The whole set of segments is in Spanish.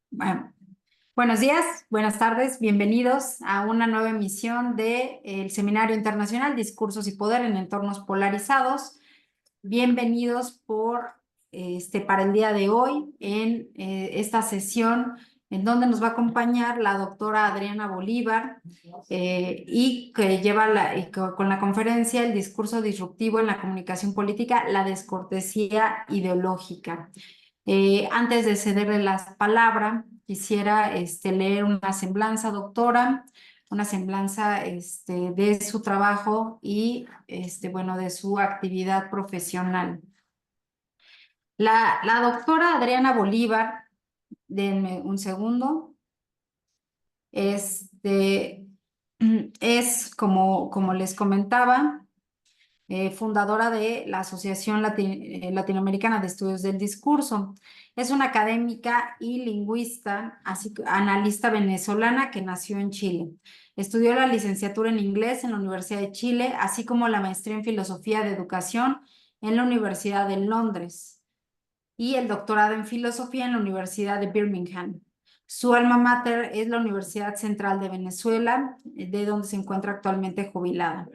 Bueno, buenos días, buenas tardes, bienvenidos a una nueva emisión del Seminario Internacional Discursos y Poder en Entornos Polarizados. Bienvenidos para el día de hoy en esta sesión en donde nos va a acompañar la doctora Adriana Bolívar y que lleva con la conferencia El discurso disruptivo en la comunicación política, la descortesía ideológica. Antes de cederle la palabra, quisiera leer una semblanza, doctora, una semblanza de su trabajo y bueno, de su actividad profesional. La doctora Adriana Bolívar, denme un segundo, es como les comentaba, fundadora de la Asociación Latinoamericana de Estudios del Discurso. Es una académica y lingüista, analista venezolana que nació en Chile. Estudió la licenciatura en inglés en la Universidad de Chile, así como la maestría en filosofía de educación en la Universidad de Londres y el doctorado en filosofía en la Universidad de Birmingham. Su alma mater es la Universidad Central de Venezuela, de donde se encuentra actualmente jubilada.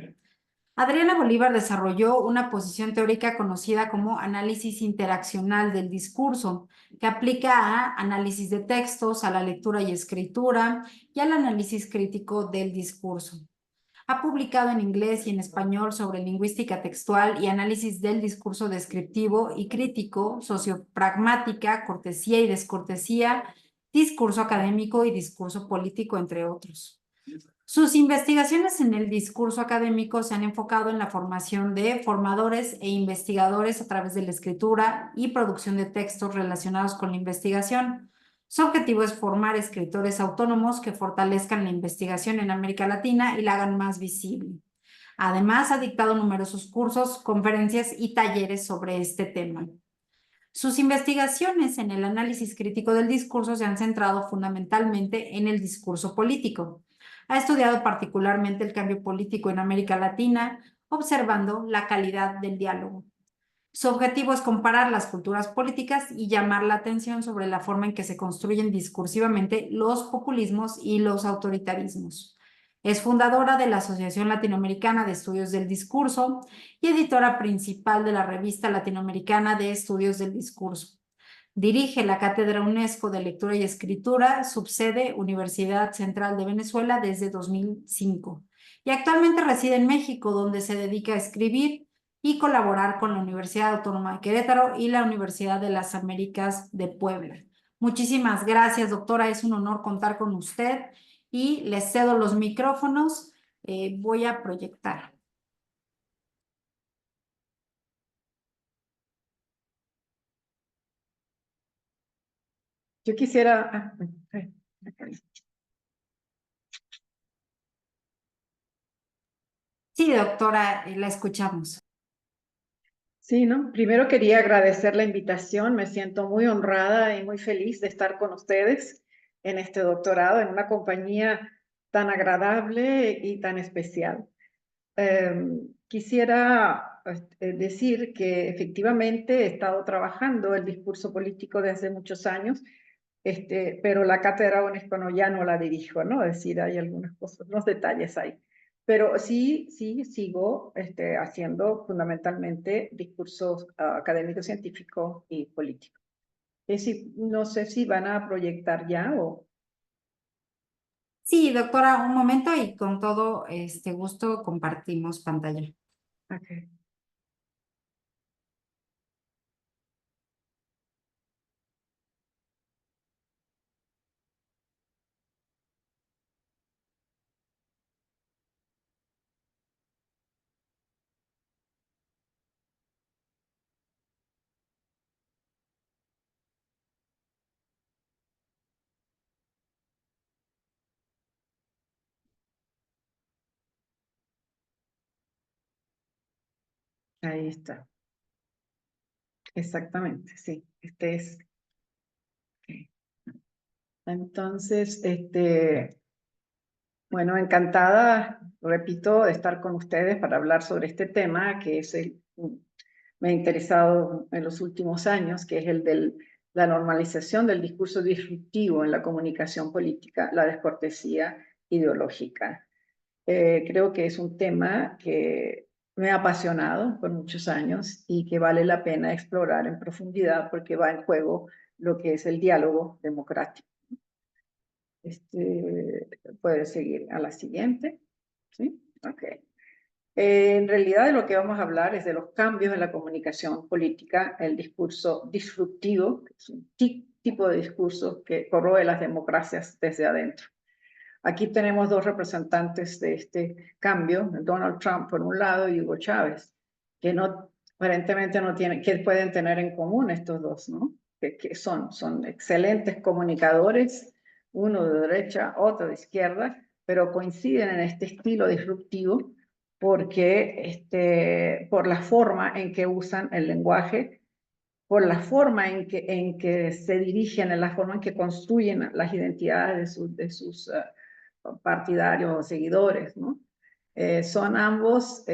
Adriana Bolívar desarrolló una posición teórica conocida como análisis interaccional del discurso, que aplica a análisis de textos, a la lectura y escritura y al análisis crítico del discurso. Ha publicado en inglés y en español sobre lingüística textual y análisis del discurso descriptivo y crítico, sociopragmática, cortesía y descortesía, discurso académico y discurso político, entre otros. Sus investigaciones en el discurso académico se han enfocado en la formación de formadores e investigadores a través de la escritura y producción de textos relacionados con la investigación. Su objetivo es formar escritores autónomos que fortalezcan la investigación en América Latina y la hagan más visible. Además, ha dictado numerosos cursos, conferencias y talleres sobre este tema. Sus investigaciones en el análisis crítico del discurso se han centrado fundamentalmente en el discurso político. Ha estudiado particularmente el cambio político en América Latina, observando la calidad del diálogo. Su objetivo es comparar las culturas políticas y llamar la atención sobre la forma en que se construyen discursivamente los populismos y los autoritarismos. Es fundadora de la Asociación Latinoamericana de Estudios del Discurso y editora principal de la Revista Latinoamericana de Estudios del Discurso. Dirige la Cátedra UNESCO de Lectura y Escritura, subsede Universidad Central de Venezuela desde 2005 y actualmente reside en México, donde se dedica a escribir y colaborar con la Universidad Autónoma de Querétaro y la Universidad de las Américas de Puebla. Muchísimas gracias, doctora. Es un honor contar con usted y les cedo los micrófonos. Voy a proyectar. Yo quisiera... Sí, doctora, la escuchamos. Sí, ¿no? Primero quería agradecer la invitación. Me siento muy honrada y muy feliz de estar con ustedes en este doctorado, en una compañía tan agradable y tan especial. Quisiera decir que efectivamente he estado trabajando el discurso político desde muchos años, pero la cátedra UNESCO ya no la dirijo, ¿no? Es decir, hay algunas cosas, unos detalles ahí. Pero sí sigo haciendo fundamentalmente discursos académicos, científicos y políticos. Es decir, no sé si van a proyectar ya o... Sí, doctora, un momento y con todo gusto compartimos pantalla. Okay. Ahí está. Exactamente, sí. Este es... Okay. Entonces, bueno, encantada, repito, de estar con ustedes para hablar sobre este tema, que es me ha interesado en los últimos años, que es el de la normalización del discurso disruptivo en la comunicación política, la descortesía ideológica. Creo que es un tema que me ha apasionado por muchos años y que vale la pena explorar en profundidad porque va en juego lo que es el diálogo democrático. Puede seguir a la siguiente. ¿Sí? Ok. En realidad de lo que vamos a hablar es de los cambios en la comunicación política, el discurso disruptivo, que es un tipo de discurso que corroe las democracias desde adentro. Aquí tenemos dos representantes de este cambio, Donald Trump por un lado y Hugo Chávez, que no, aparentemente no tienen, ¿qué pueden tener en común estos dos, no? Que son excelentes comunicadores, uno de derecha, otro de izquierda, pero coinciden en este estilo disruptivo porque por la forma en que usan el lenguaje, por la forma en que se dirigen, en la forma en que construyen las identidades de sus partidarios o seguidores, ¿no? Son ambos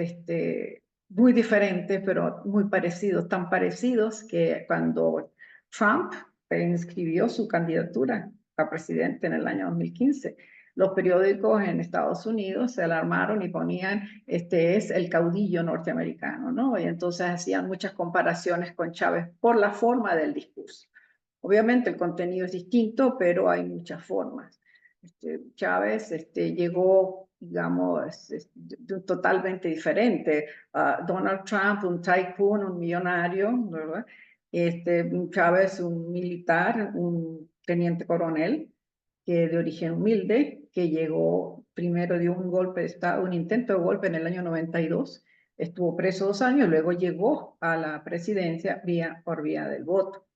muy diferentes, pero muy parecidos, tan parecidos que cuando Trump inscribió su candidatura a presidente en el año 2015, los periódicos en Estados Unidos se alarmaron y ponían, este es el caudillo norteamericano, ¿no? Y entonces hacían muchas comparaciones con Chávez por la forma del discurso. Obviamente el contenido es distinto, pero hay muchas formas. Chávez llegó, digamos, totalmente diferente. Donald Trump, un tycoon, un millonario, ¿verdad? Chávez, un militar, un teniente coronel, que de origen humilde, que llegó primero dio un golpe de Estado, un intento de golpe en el año 92, estuvo preso 2 años, luego llegó a la presidencia por vía del voto.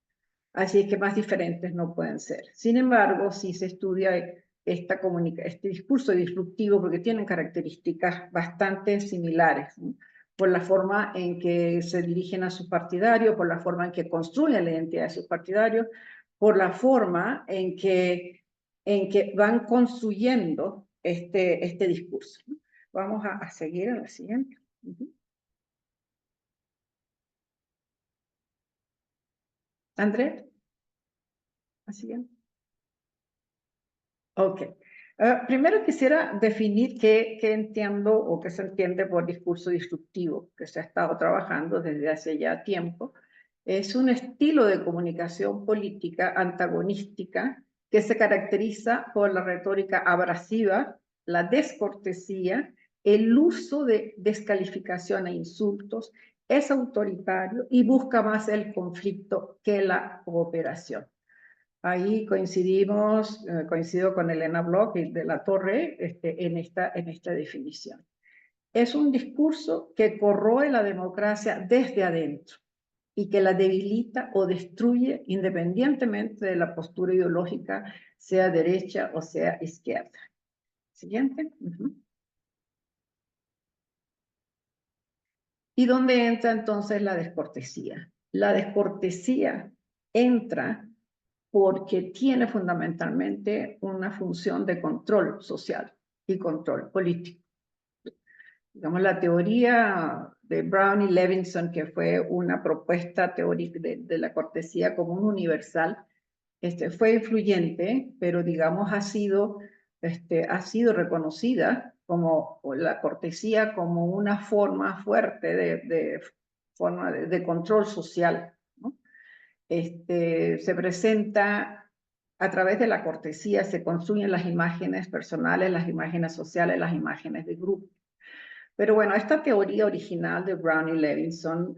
Así es que más diferentes no pueden ser. Sin embargo, si se estudia este discurso disruptivo, porque tienen características bastante similares, ¿no? Por la forma en que se dirigen a sus partidarios, por la forma en que construyen la identidad de sus partidarios, por la forma en que van construyendo este discurso, ¿no? Vamos a seguir a la siguiente. Andrés, la siguiente. Ok. Primero quisiera definir qué entiendo o qué se entiende por discurso disruptivo, que se ha estado trabajando desde hace ya tiempo. Es un estilo de comunicación política antagonística que se caracteriza por la retórica abrasiva, la descortesía, el uso de descalificación e insultos, es autoritario y busca más el conflicto que la cooperación. Ahí coincido con Elena Bloch y de la Torre en esta definición. Es un discurso que corroe la democracia desde adentro y que la debilita o destruye independientemente de la postura ideológica, sea derecha o sea izquierda. Siguiente. ¿Y dónde entra entonces la descortesía? La descortesía entra porque tiene fundamentalmente una función de control social y control político. Digamos, la teoría de Brown y Levinson, que fue una propuesta teórica de la cortesía común universal, fue influyente, pero digamos ha sido reconocida como la cortesía como una forma fuerte de control social, ¿no? Se presenta a través de la cortesía, se construyen las imágenes personales, las imágenes sociales, las imágenes de grupo. Pero bueno, esta teoría original de Brown y Levinson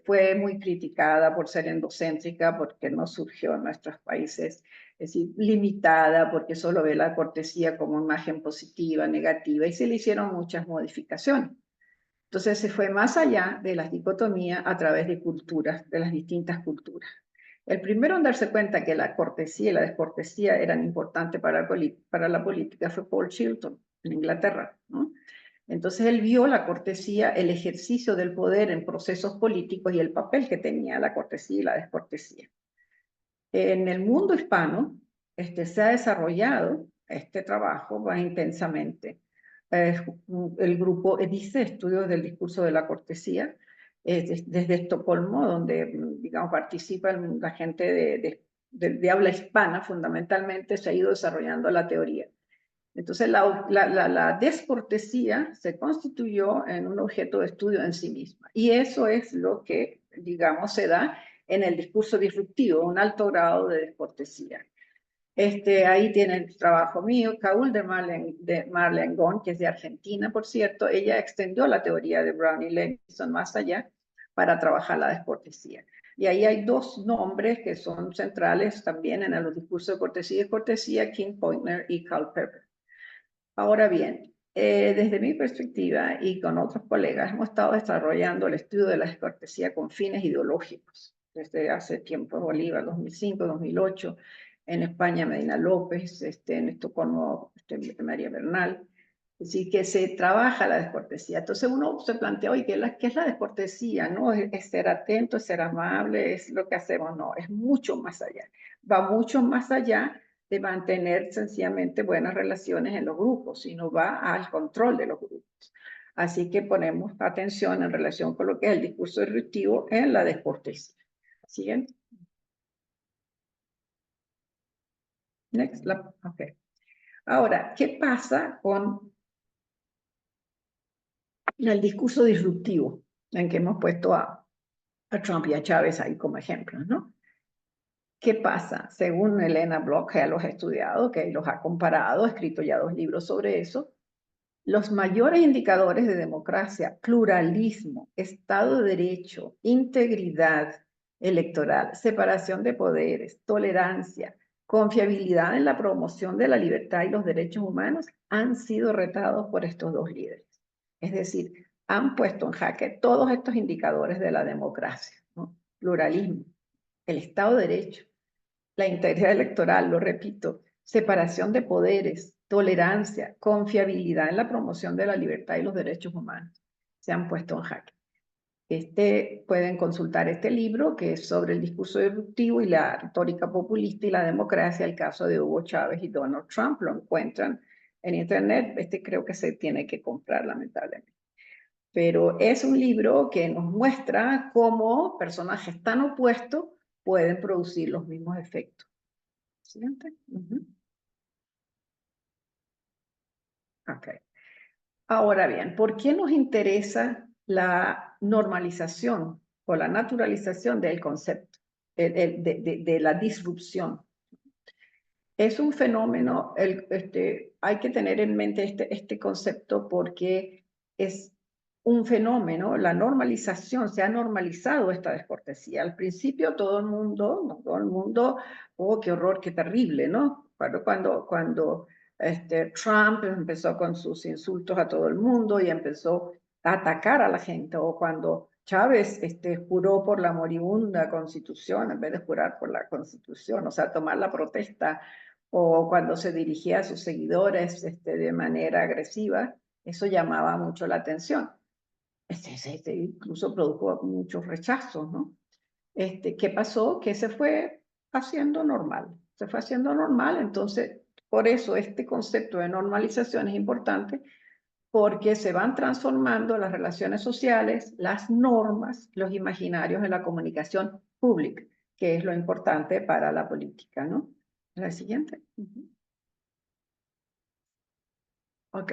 fue muy criticada por ser endocéntrica, porque no surgió en nuestros países, es decir, limitada, porque solo ve la cortesía como imagen positiva, negativa, y se le hicieron muchas modificaciones. Entonces se fue más allá de las dicotomías a través de culturas, de las distintas culturas. El primero en darse cuenta que la cortesía y la descortesía eran importantes para la política fue Paul Chilton, en Inglaterra, ¿no? Entonces él vio la cortesía, el ejercicio del poder en procesos políticos y el papel que tenía la cortesía y la descortesía. En el mundo hispano se ha desarrollado este trabajo más intensamente. El grupo EDICE, Estudios del Discurso de la Cortesía, desde Estocolmo, donde, digamos, participa la gente de habla hispana, fundamentalmente se ha ido desarrollando la teoría. Entonces, la descortesía se constituyó en un objeto de estudio en sí misma. Y eso es lo que, digamos, se da en el discurso disruptivo, un alto grado de descortesía. Ahí tiene el trabajo mío, Kaul de Marlene Gon, que es de Argentina, por cierto. Ella extendió la teoría de Brown y Levinson más allá para trabajar la descortesía. Y ahí hay dos nombres que son centrales también en los discursos de cortesía y descortesía, King Pointner y Karl Popper. Ahora bien, desde mi perspectiva y con otros colegas, hemos estado desarrollando el estudio de la descortesía con fines ideológicos desde hace tiempo, Bolívar, 2005, 2008, en España Medina López, en Estocolmo María Bernal. Así que se trabaja la descortesía. Entonces uno se plantea, oye, ¿qué es la descortesía? ¿No? ¿Es ser atento, es ser amable, es lo que hacemos? No, es mucho más allá. Va mucho más allá de mantener sencillamente buenas relaciones en los grupos, sino va al control de los grupos. Así que ponemos atención en relación con lo que es el discurso disruptivo en la descortesía. Siguiente. Next. Okay. Ahora, ¿qué pasa con el discurso disruptivo en que hemos puesto a Trump y a Chávez ahí como ejemplos, ¿no? ¿Qué pasa? Según Elena Bloch, que ya los ha estudiado, que los ha comparado, ha escrito ya 2 libros sobre eso, los mayores indicadores de democracia, pluralismo, Estado de Derecho, integridad electoral, separación de poderes, tolerancia, confiabilidad en la promoción de la libertad y los derechos humanos, han sido retados por estos 2 líderes. Es decir, han puesto en jaque todos estos indicadores de la democracia, ¿no? Pluralismo, el Estado de Derecho, la integridad electoral, lo repito, separación de poderes, tolerancia, confiabilidad en la promoción de la libertad y los derechos humanos se han puesto en jaque. Pueden consultar este libro que es sobre el discurso disruptivo y la retórica populista y la democracia, el caso de Hugo Chávez y Donald Trump. Lo encuentran en internet. Creo que se tiene que comprar, lamentablemente. Pero es un libro que nos muestra cómo personajes tan opuestos pueden producir los mismos efectos. Siguiente. Ok. Ahora bien, ¿por qué nos interesa la normalización o la naturalización del concepto, de la disrupción? Es un fenómeno, hay que tener en mente este concepto porque es un fenómeno, la normalización, se ha normalizado esta descortesía. Al principio todo el mundo, oh, qué horror, qué terrible, ¿no? Cuando Trump empezó con sus insultos a todo el mundo y empezó a atacar a la gente, o cuando Chávez juró por la moribunda Constitución en vez de jurar por la Constitución, o sea, tomar la protesta, o cuando se dirigía a sus seguidores de manera agresiva, eso llamaba mucho la atención. Incluso produjo muchos rechazos, ¿no? ¿Qué pasó? Que se fue haciendo normal, entonces por eso este concepto de normalización es importante, porque se van transformando las relaciones sociales, las normas, los imaginarios de la comunicación pública, que es lo importante para la política, ¿no? La siguiente. Ok.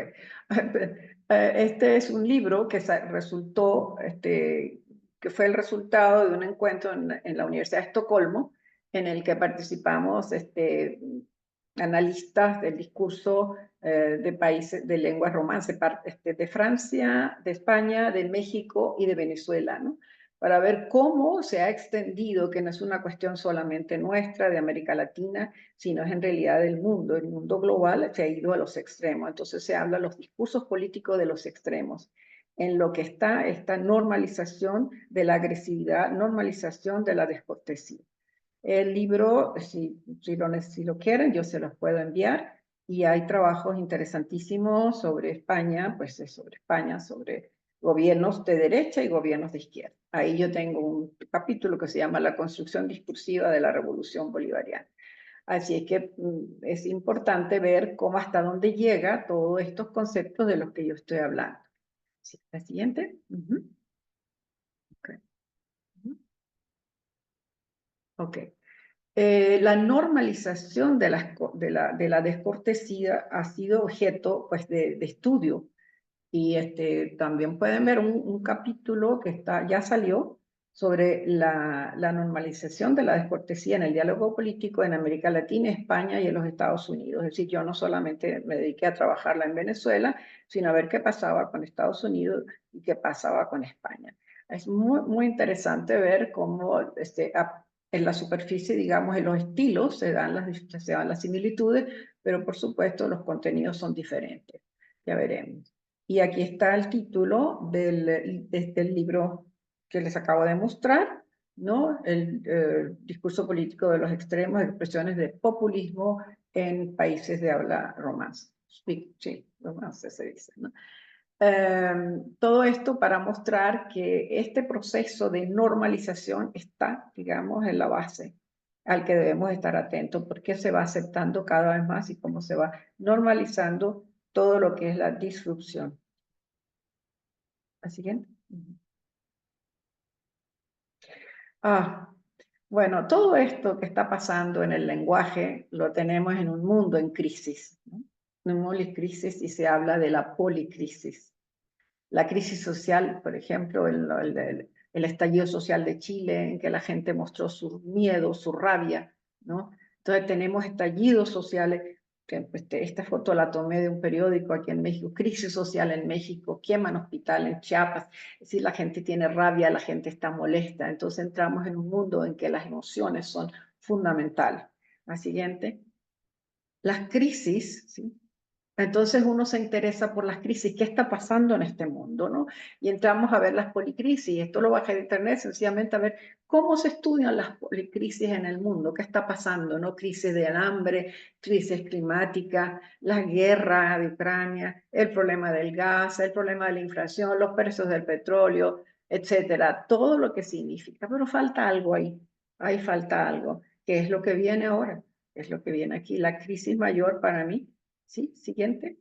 Este es un libro que resultó, que fue el resultado de un encuentro en la Universidad de Estocolmo, en el que participamos analistas del discurso de países de lengua romance, de Francia, de España, de México y de Venezuela, ¿no? Para ver cómo se ha extendido, que no es una cuestión solamente nuestra, de América Latina, sino es en realidad del mundo. El mundo global se ha ido a los extremos. Entonces se habla de los discursos políticos de los extremos, en lo que está esta normalización de la agresividad, normalización de la descortesía. El libro, si lo quieren, yo se los puedo enviar, y hay trabajos interesantísimos sobre España, pues sobre España, sobre gobiernos de derecha y gobiernos de izquierda. Ahí yo tengo un capítulo que se llama La construcción discursiva de la Revolución Bolivariana. Así es que es importante ver cómo hasta dónde llega todos estos conceptos de los que yo estoy hablando. Sí, la siguiente. Ok. Ok. La normalización de la descortesía ha sido objeto, pues, de estudio. Y también pueden ver un capítulo que ya salió sobre la normalización de la descortesía en el diálogo político en América Latina, España y en los Estados Unidos. Es decir, yo no solamente me dediqué a trabajarla en Venezuela, sino a ver qué pasaba con Estados Unidos y qué pasaba con España. Es muy, muy interesante ver cómo en la superficie, digamos, en los estilos se dan las similitudes, pero por supuesto los contenidos son diferentes. Ya veremos. Y aquí está el título del libro que les acabo de mostrar, ¿no? El discurso político de los extremos, expresiones de populismo en países de habla romance. Sí, romance se dice, ¿no? Todo esto para mostrar que este proceso de normalización está, digamos, en la base al que debemos estar atentos, porque se va aceptando cada vez más y cómo se va normalizando todo lo que es la disrupción. ¿La siguiente? Bueno, todo esto que está pasando en el lenguaje lo tenemos en un mundo en crisis, ¿no? En un mundo en crisis, y se habla de la policrisis. La crisis social, por ejemplo, el estallido social de Chile, en que la gente mostró su miedo, su rabia, ¿no? Entonces tenemos estallidos sociales. Esta foto la tomé de un periódico aquí en México, crisis social en México, queman hospital en Chiapas. Es decir, la gente tiene rabia, la gente está molesta. Entonces entramos en un mundo en que las emociones son fundamentales. La siguiente. Las crisis, ¿sí? Entonces uno se interesa por las crisis, qué está pasando en este mundo, ¿no? Y entramos a ver las policrisis. Esto lo bajé de internet sencillamente a ver cómo se estudian las policrisis en el mundo, qué está pasando, ¿no? Crisis de hambre, crisis climática, la guerra de Ucrania, el problema del gas, el problema de la inflación, los precios del petróleo, etcétera. Todo lo que significa, pero falta algo ahí falta algo, que es lo que viene ahora, es lo que viene aquí, la crisis mayor para mí. ¿Sí? Siguiente.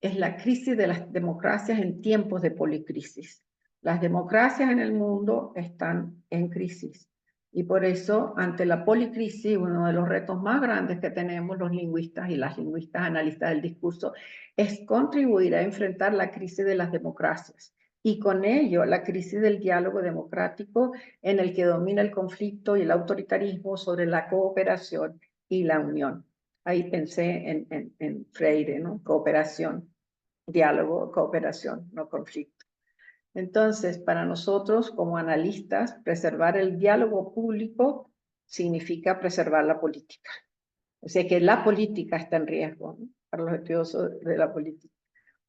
Es la crisis de las democracias en tiempos de policrisis. Las democracias en el mundo están en crisis. Y por eso, ante la policrisis, uno de los retos más grandes que tenemos los lingüistas y las lingüistas analistas del discurso es contribuir a enfrentar la crisis de las democracias. Y con ello, la crisis del diálogo democrático en el que domina el conflicto y el autoritarismo sobre la cooperación y la unión. Ahí pensé en Freire, ¿no? Cooperación, diálogo, cooperación, no conflicto. Entonces, para nosotros como analistas, preservar el diálogo público significa preservar la política. O sea que la política está en riesgo, ¿no? Para los estudiosos de la política.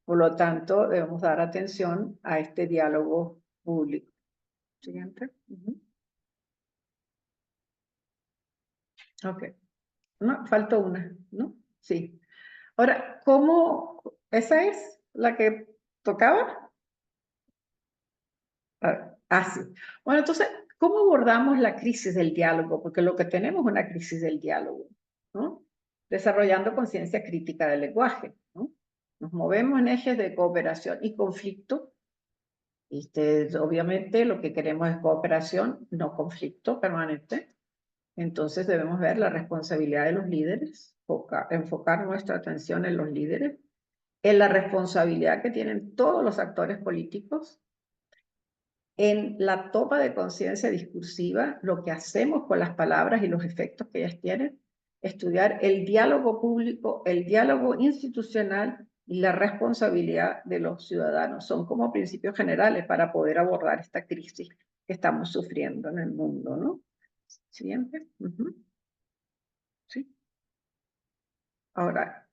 Por lo tanto, debemos dar atención a este diálogo público. Siguiente. Ok. No, faltó una, ¿no? Sí. Ahora, ¿cómo? ¿Esa es la que tocaba? Sí. Bueno, entonces, ¿cómo abordamos la crisis del diálogo? Porque lo que tenemos es una crisis del diálogo, ¿no? Desarrollando conciencia crítica del lenguaje, ¿no? Nos movemos en ejes de cooperación y conflicto. Obviamente lo que queremos es cooperación, no conflicto permanente. Entonces debemos ver la responsabilidad de los líderes, enfocar nuestra atención en los líderes, en la responsabilidad que tienen todos los actores políticos, en la toma de conciencia discursiva, lo que hacemos con las palabras y los efectos que ellas tienen, estudiar el diálogo público, el diálogo institucional y la responsabilidad de los ciudadanos. Son como principios generales para poder abordar esta crisis que estamos sufriendo en el mundo, ¿no? Siguiente. Sí. Ahora,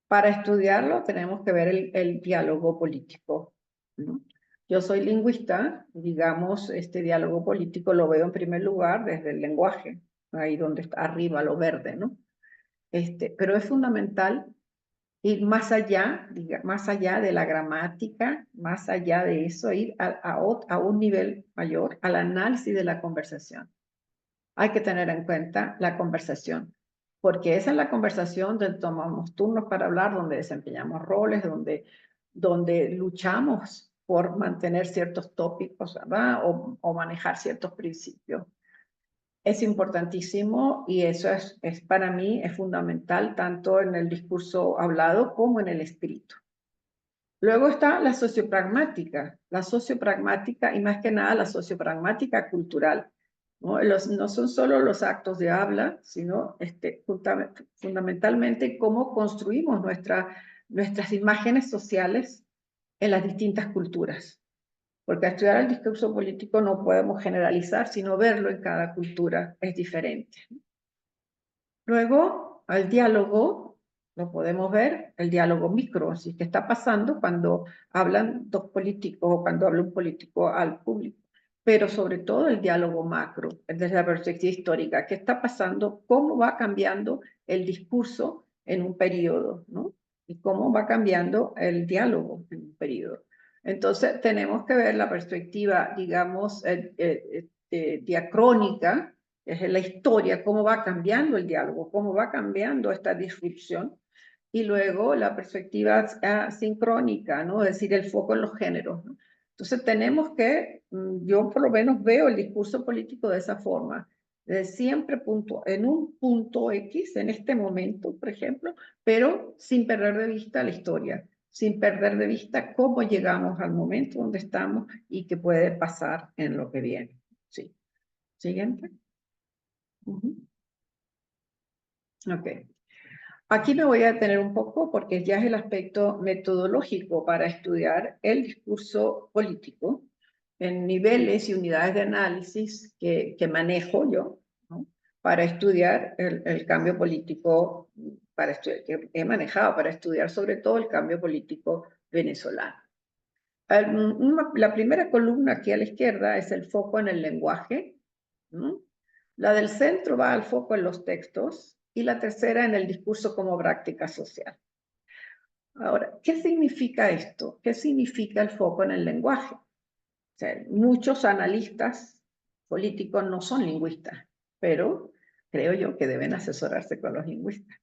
para estudiarlo tenemos que ver el diálogo político, ¿no? Yo soy lingüista, digamos, este diálogo político lo veo en primer lugar desde el lenguaje, ahí donde está arriba lo verde, ¿no? Pero es fundamental ir más allá, más allá de la gramática, más allá de eso, ir a un nivel mayor, al análisis de la conversación. Hay que tener en cuenta la conversación, porque esa es la conversación donde tomamos turnos para hablar, donde desempeñamos roles, donde luchamos por mantener ciertos tópicos, ¿verdad? O manejar ciertos principios. Es importantísimo y eso es para mí es fundamental tanto en el discurso hablado como en el escrito. Luego está la sociopragmática y más que nada la sociopragmática cultural. No son solo los actos de habla, sino fundamentalmente cómo construimos nuestras imágenes sociales en las distintas culturas. Porque al estudiar el discurso político no podemos generalizar, sino verlo en cada cultura es diferente. Luego, al diálogo, lo podemos ver, el diálogo micro, así que está pasando cuando hablan dos políticos o cuando habla un político al público, pero sobre todo el diálogo macro, desde la perspectiva histórica, qué está pasando, cómo va cambiando el discurso en un periodo, ¿no? Y cómo va cambiando el diálogo en un periodo. Entonces, tenemos que ver la perspectiva, digamos, diacrónica, es la historia, cómo va cambiando el diálogo, cómo va cambiando esta disrupción, y luego la perspectiva sincrónica, ¿no? Es decir, el foco en los géneros, ¿no? Entonces tenemos que, yo por lo menos veo el discurso político de esa forma, de siempre en un punto X, en este momento, por ejemplo, pero sin perder de vista la historia, sin perder de vista cómo llegamos al momento donde estamos y qué puede pasar en lo que viene. Sí. Siguiente. Ok. Aquí me voy a detener un poco porque ya es el aspecto metodológico para estudiar el discurso político en niveles y unidades de análisis que manejo yo, ¿no? Para estudiar el cambio político, que he manejado para estudiar sobre todo el cambio político venezolano. La primera columna aquí a la izquierda es el foco en el lenguaje, ¿no? La del centro va al foco en los textos y la tercera en el discurso como práctica social. Ahora, ¿qué significa esto? ¿Qué significa el foco en el lenguaje? O sea, muchos analistas políticos no son lingüistas, pero creo yo que deben asesorarse con los lingüistas.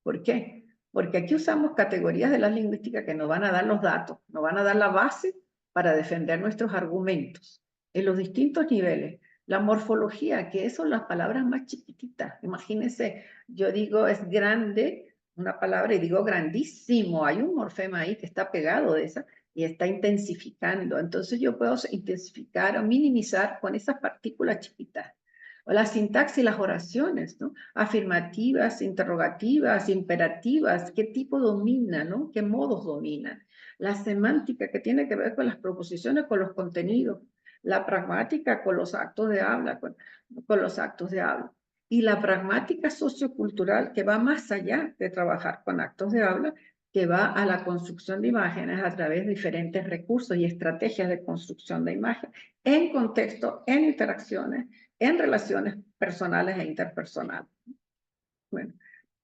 ¿Por qué? Porque aquí usamos categorías de la lingüística que nos van a dar los datos, nos van a dar la base para defender nuestros argumentos en los distintos niveles. La morfología, que son las palabras más chiquititas. Imagínense, yo digo es grande una palabra y digo grandísimo. Hay un morfema ahí que está pegado de esa y está intensificando. Entonces yo puedo intensificar o minimizar con esas partículas chiquitas. O la sintaxis y las oraciones, ¿no? Afirmativas, interrogativas, imperativas, qué tipo domina, ¿no? ¿Qué modos dominan? La semántica que tiene que ver con las proposiciones, con los contenidos. La pragmática con los actos de habla, con los actos de habla. Y la pragmática sociocultural que va más allá de trabajar con actos de habla, que va a la construcción de imágenes a través de diferentes recursos y estrategias de construcción de imagen en contexto, en interacciones, en relaciones personales e interpersonales. Bueno,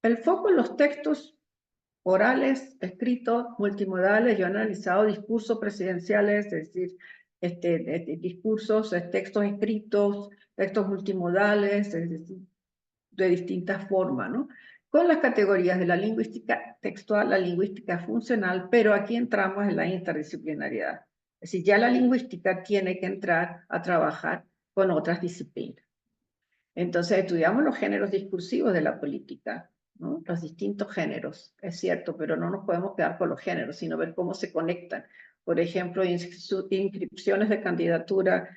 el foco en los textos orales, escritos, multimodales. Yo he analizado discursos presidenciales, es decir, discursos, textos escritos, textos multimodales, es decir, de distintas formas, ¿no? Con las categorías de la lingüística textual, la lingüística funcional, pero aquí entramos en la interdisciplinariedad. Es decir, ya la lingüística tiene que entrar a trabajar con otras disciplinas. Entonces estudiamos los géneros discursivos de la política, ¿no? Los distintos géneros, es cierto, pero no nos podemos quedar con los géneros, sino ver cómo se conectan. Por ejemplo, inscripciones de candidatura,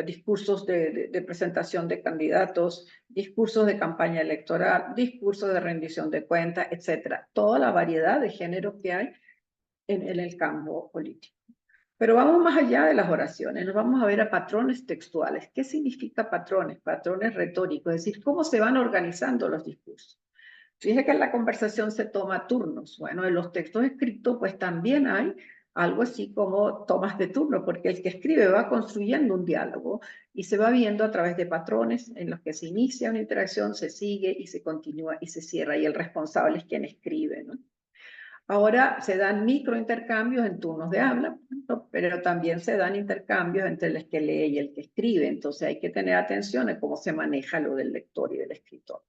discursos de presentación de candidatos, discursos de campaña electoral, discursos de rendición de cuentas, etcétera. Toda la variedad de géneros que hay en el campo político. Pero vamos más allá de las oraciones, nos vamos a ver a patrones textuales. ¿Qué significa patrones? Patrones retóricos, es decir, cómo se van organizando los discursos. Fíjese que en la conversación se toma turnos. Bueno, en los textos escritos pues también hay algo así como tomas de turno, porque el que escribe va construyendo un diálogo y se va viendo a través de patrones en los que se inicia una interacción, se sigue y se continúa y se cierra, y el responsable es quien escribe, ¿no? Ahora se dan microintercambios en turnos de habla, pero también se dan intercambios entre el que lee y el que escribe. Entonces hay que tener atención en cómo se maneja lo del lector y del escritor.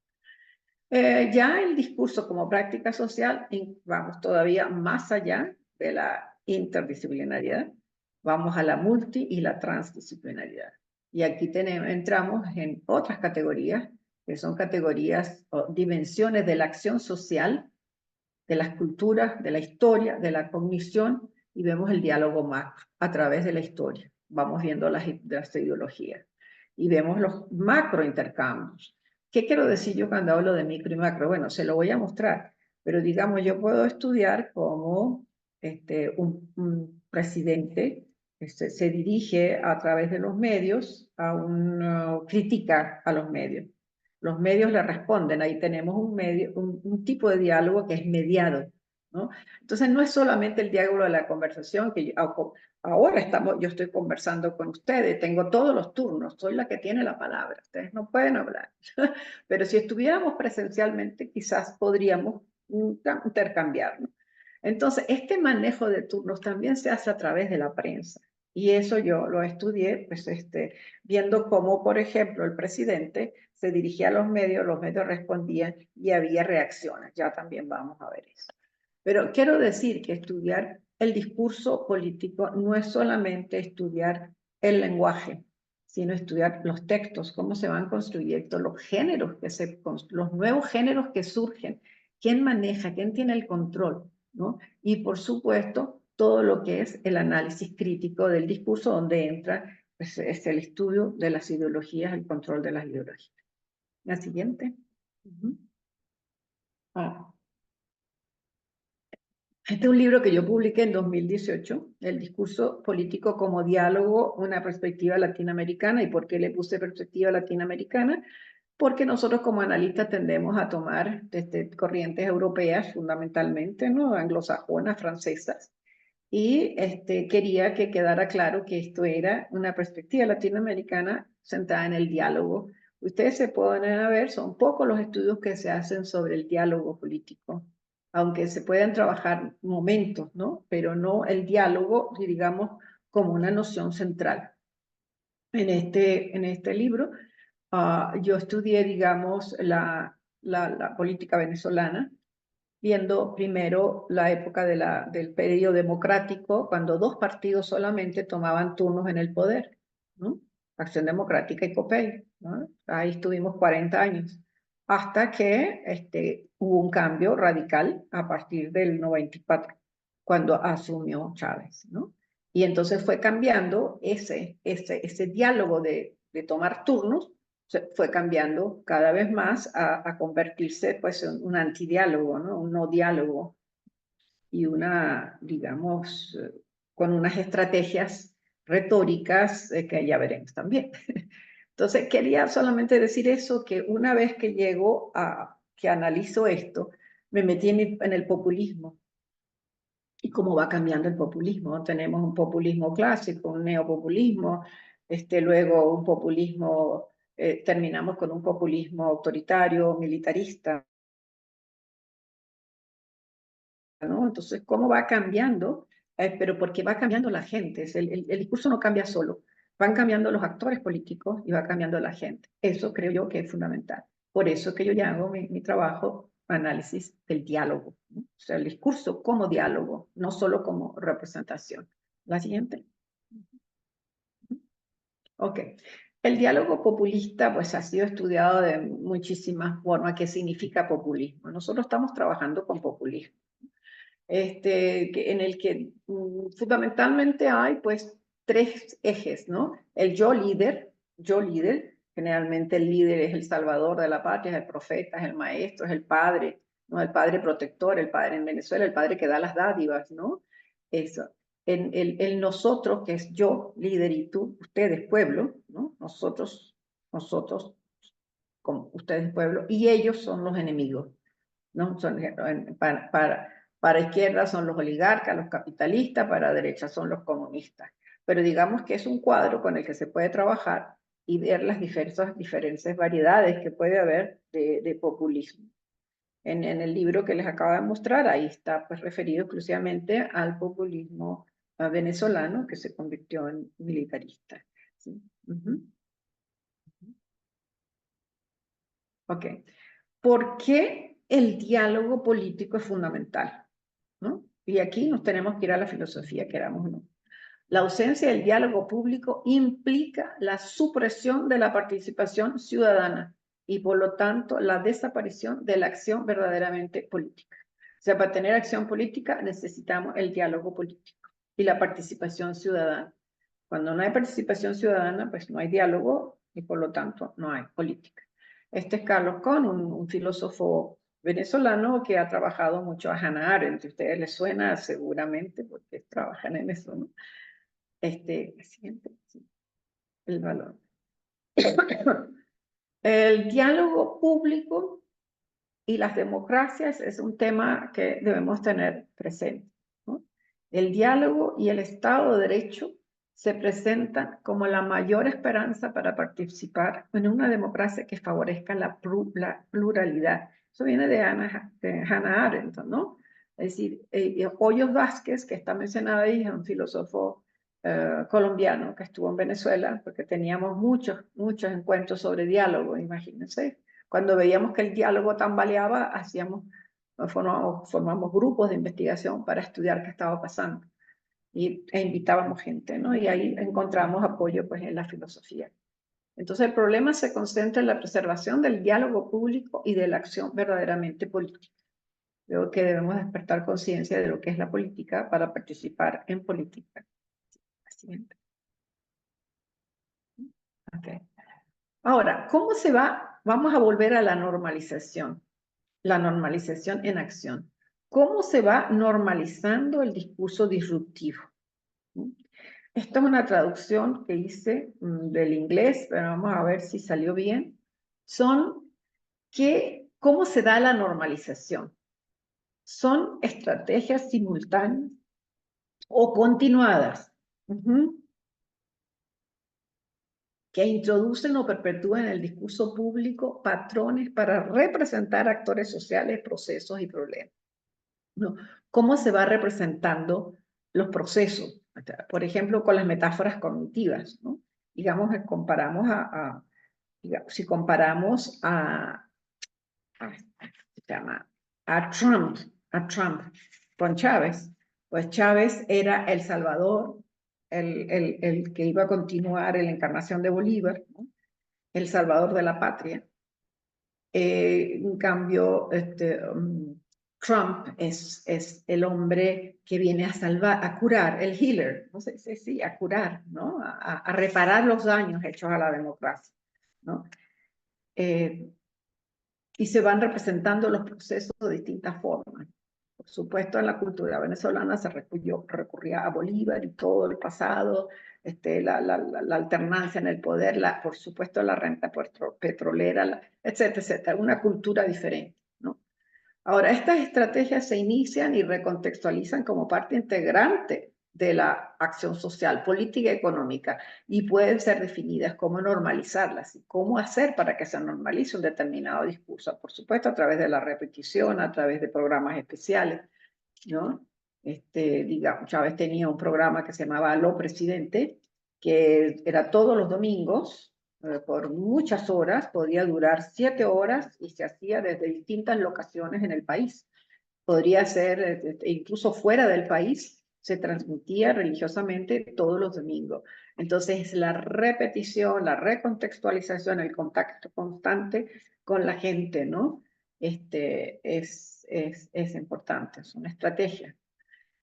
Ya el discurso como práctica social, vamos todavía más allá de la interdisciplinariedad, vamos a la multi y la transdisciplinariedad. Y aquí entramos en otras categorías, que son categorías o dimensiones de la acción social, de las culturas, de la historia, de la cognición, y vemos el diálogo macro a través de la historia. Vamos viendo las ideologías y vemos los macro intercambios. ¿Qué quiero decir yo cuando hablo de micro y macro? Bueno, se lo voy a mostrar, pero digamos, yo puedo estudiar cómo un presidente se dirige a través de los medios a critica a los medios. Los medios le responden, ahí tenemos un tipo de diálogo que es mediado, ¿no? Entonces no es solamente el diálogo de la conversación, que ahora yo estoy conversando con ustedes, tengo todos los turnos, soy la que tiene la palabra, ustedes no pueden hablar. Pero si estuviéramos presencialmente, quizás podríamos intercambiar, ¿no? Entonces, este manejo de turnos también se hace a través de la prensa. Y eso yo lo estudié, pues, viendo cómo, por ejemplo, el presidente se dirigía a los medios respondían y había reacciones. Ya también vamos a ver eso. Pero quiero decir que estudiar el discurso político no es solamente estudiar el lenguaje, sino estudiar los textos, cómo se van construyendo, los géneros los nuevos géneros que surgen, quién maneja, quién tiene el control, ¿no? Y por supuesto, todo lo que es el análisis crítico del discurso, donde entra pues, el estudio de las ideologías, el control de las ideologías. La siguiente. Este es un libro que yo publiqué en 2018, El discurso político como diálogo, una perspectiva latinoamericana. ¿Y por qué le puse perspectiva latinoamericana? Porque nosotros como analistas tendemos a tomar corrientes europeas fundamentalmente, ¿no? Anglosajonas, francesas, y quería que quedara claro que esto era una perspectiva latinoamericana centrada en el diálogo. Ustedes se pueden ver, son pocos los estudios que se hacen sobre el diálogo político, aunque se puedan trabajar momentos, ¿no? Pero no el diálogo, digamos, como una noción central. En este libro, yo estudié, digamos, la política venezolana, viendo primero la época del periodo democrático, cuando dos partidos solamente tomaban turnos en el poder, ¿no? Acción Democrática y COPEI, ¿no? Ahí estuvimos 40 años, hasta que hubo un cambio radical a partir del 94, cuando asumió Chávez, ¿no? Y entonces fue cambiando ese diálogo de tomar turnos, fue cambiando cada vez más a convertirse pues, en un antidiálogo, ¿no? Un no diálogo y digamos, con unas estrategias retóricas que ya veremos también. Entonces, quería solamente decir eso, que una vez que que analizo esto, me metí en el populismo y cómo va cambiando el populismo. Tenemos un populismo clásico, un neopopulismo, luego un populismo, terminamos con un populismo autoritario, militarista, ¿no? Entonces, ¿cómo va cambiando? Pero porque va cambiando la gente, el discurso no cambia solo, van cambiando los actores políticos y va cambiando la gente. Eso creo yo que es fundamental. Por eso que yo ya hago mi trabajo, análisis del diálogo, ¿no? O sea, el discurso como diálogo, no solo como representación. La siguiente. Ok. El diálogo populista pues ha sido estudiado de muchísimas formas. ¿Qué significa populismo? Nosotros estamos trabajando con populismo. En el que fundamentalmente hay pues tres ejes, ¿no? El yo líder, generalmente el líder es el salvador de la patria, es el profeta, es el maestro, es el padre, ¿no? El padre protector, el padre en Venezuela, el padre que da las dádivas, ¿no? Eso. El nosotros, que es yo, líder, y tú, ustedes, pueblo, ¿no? Nosotros, como ustedes, pueblo, y ellos son los enemigos, ¿no? Para izquierda son los oligarcas, los capitalistas, para derecha son los comunistas. Pero digamos que es un cuadro con el que se puede trabajar y ver las diferentes variedades que puede haber de populismo. En el libro que les acabo de mostrar, ahí está pues, referido exclusivamente al populismo venezolano que se convirtió en militarista. ¿Sí? Ok. ¿Por qué el diálogo político es fundamental? ¿No? y aquí nos tenemos que ir a la filosofía, queramos o no. La ausencia del diálogo público implica la supresión de la participación ciudadana y por lo tanto la desaparición de la acción verdaderamente política. O sea, para tener acción política necesitamos el diálogo político y la participación ciudadana. Cuando no hay participación ciudadana, pues no hay diálogo y por lo tanto no hay política. Este es Carlos Kohn, un filósofo venezolano que ha trabajado mucho a Hannah Arendt. A ustedes les suena seguramente porque trabajan en eso, ¿no? Siguiente, sí, el valor. El diálogo público y las democracias es un tema que debemos tener presente, ¿no? El diálogo y el Estado de Derecho se presentan como la mayor esperanza para participar en una democracia que favorezca la pluralidad. Eso viene de Hannah Arendt, ¿no? Es decir, Hoyos Vázquez, que está mencionado ahí, es un filósofo colombiano que estuvo en Venezuela, porque teníamos muchos encuentros sobre diálogo, imagínense. Cuando veíamos que el diálogo tambaleaba, formamos grupos de investigación para estudiar qué estaba pasando e invitábamos gente, ¿no? Y ahí encontramos apoyo pues en la filosofía. Entonces el problema se concentra en la preservación del diálogo público y de la acción verdaderamente política. Creo que debemos despertar conciencia de lo que es la política para participar en política. Siguiente. Okay. Ahora, ¿cómo se va? Vamos a volver a la normalización en acción. ¿Cómo se va normalizando el discurso disruptivo? Esta es una traducción que hice del inglés, pero vamos a ver si salió bien. ¿Cómo se da la normalización? Son estrategias simultáneas o continuadas que introducen o perpetúan en el discurso público patrones para representar actores sociales, procesos y problemas. ¿No? ¿Cómo se va representando los procesos? Por ejemplo, con las metáforas cognitivas, ¿no? Digamos, si comparamos a Trump con Chávez, pues Chávez era El Salvador, el que iba a continuar en la encarnación de Bolívar, ¿no? El salvador de la patria. En cambio, Trump es el hombre que viene a salvar, a curar, el healer, no sé, sí, a curar, ¿no? A reparar los daños hechos a la democracia, ¿no? Y se van representando los procesos de distintas formas. Por supuesto, en la cultura venezolana se recurría a Bolívar y todo el pasado, la alternancia en el poder, por supuesto la renta petrolera, etcétera, etcétera, una cultura diferente, ¿no? Ahora, estas estrategias se inician y recontextualizan como parte integrante de la acción social, política y económica, y pueden ser definidas como normalizarlas y cómo hacer para que se normalice un determinado discurso, por supuesto a través de la repetición, a través de programas especiales, ¿no? Digamos, Chávez tenía un programa que se llamaba Aló Presidente, que era todos los domingos, por muchas horas, podía durar 7 horas y se hacía desde distintas locaciones en el país. Podría ser incluso fuera del país, se transmitía religiosamente todos los domingos. Entonces, la repetición, la recontextualización, el contacto constante con la gente, ¿no? Es importante, es una estrategia.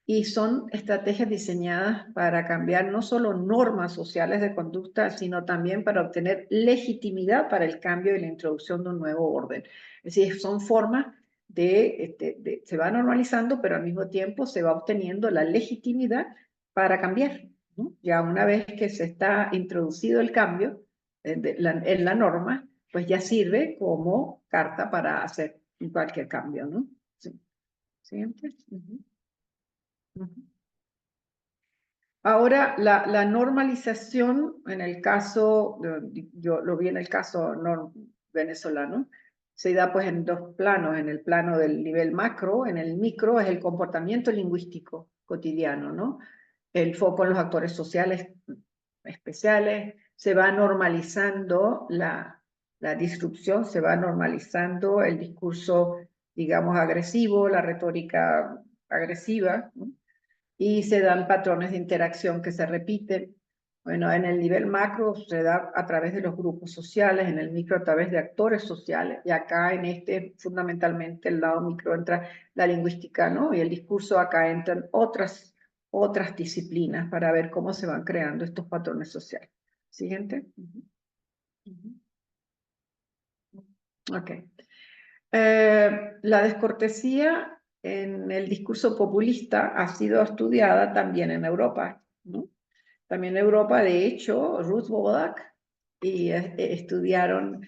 Y son estrategias diseñadas para cambiar no solo normas sociales de conducta, sino también para obtener legitimidad para el cambio y la introducción de un nuevo orden. Es decir, son formas se va normalizando, pero al mismo tiempo se va obteniendo la legitimidad para cambiar, ¿no? Ya una vez que se está introducido el cambio en la norma, pues ya sirve como carta para hacer cualquier cambio, ¿no? Sí. Siguiente. Ahora, la normalización, en el caso, yo lo vi en el caso venezolano, se da pues en dos planos, en el plano del nivel macro, en el micro es el comportamiento lingüístico cotidiano, ¿no? El foco en los actores sociales especiales, se va normalizando la disrupción, se va normalizando el discurso, digamos, agresivo, la retórica agresiva, ¿no? Y se dan patrones de interacción que se repiten. Bueno, en el nivel macro se da a través de los grupos sociales, en el micro a través de actores sociales, y acá en este fundamentalmente el lado micro entra la lingüística, ¿no? Y el discurso, acá entran otras disciplinas para ver cómo se van creando estos patrones sociales. Siguiente. Ok. La descortesía en el discurso populista ha sido estudiada también en Europa, ¿no? También en Europa, de hecho, Ruth Wodak y estudiaron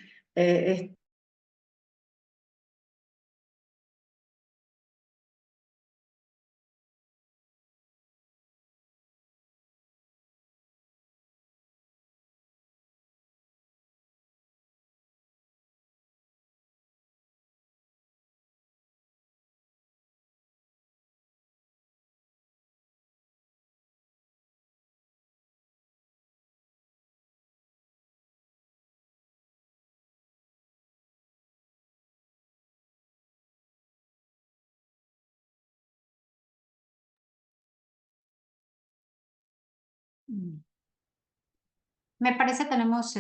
Me parece que tenemos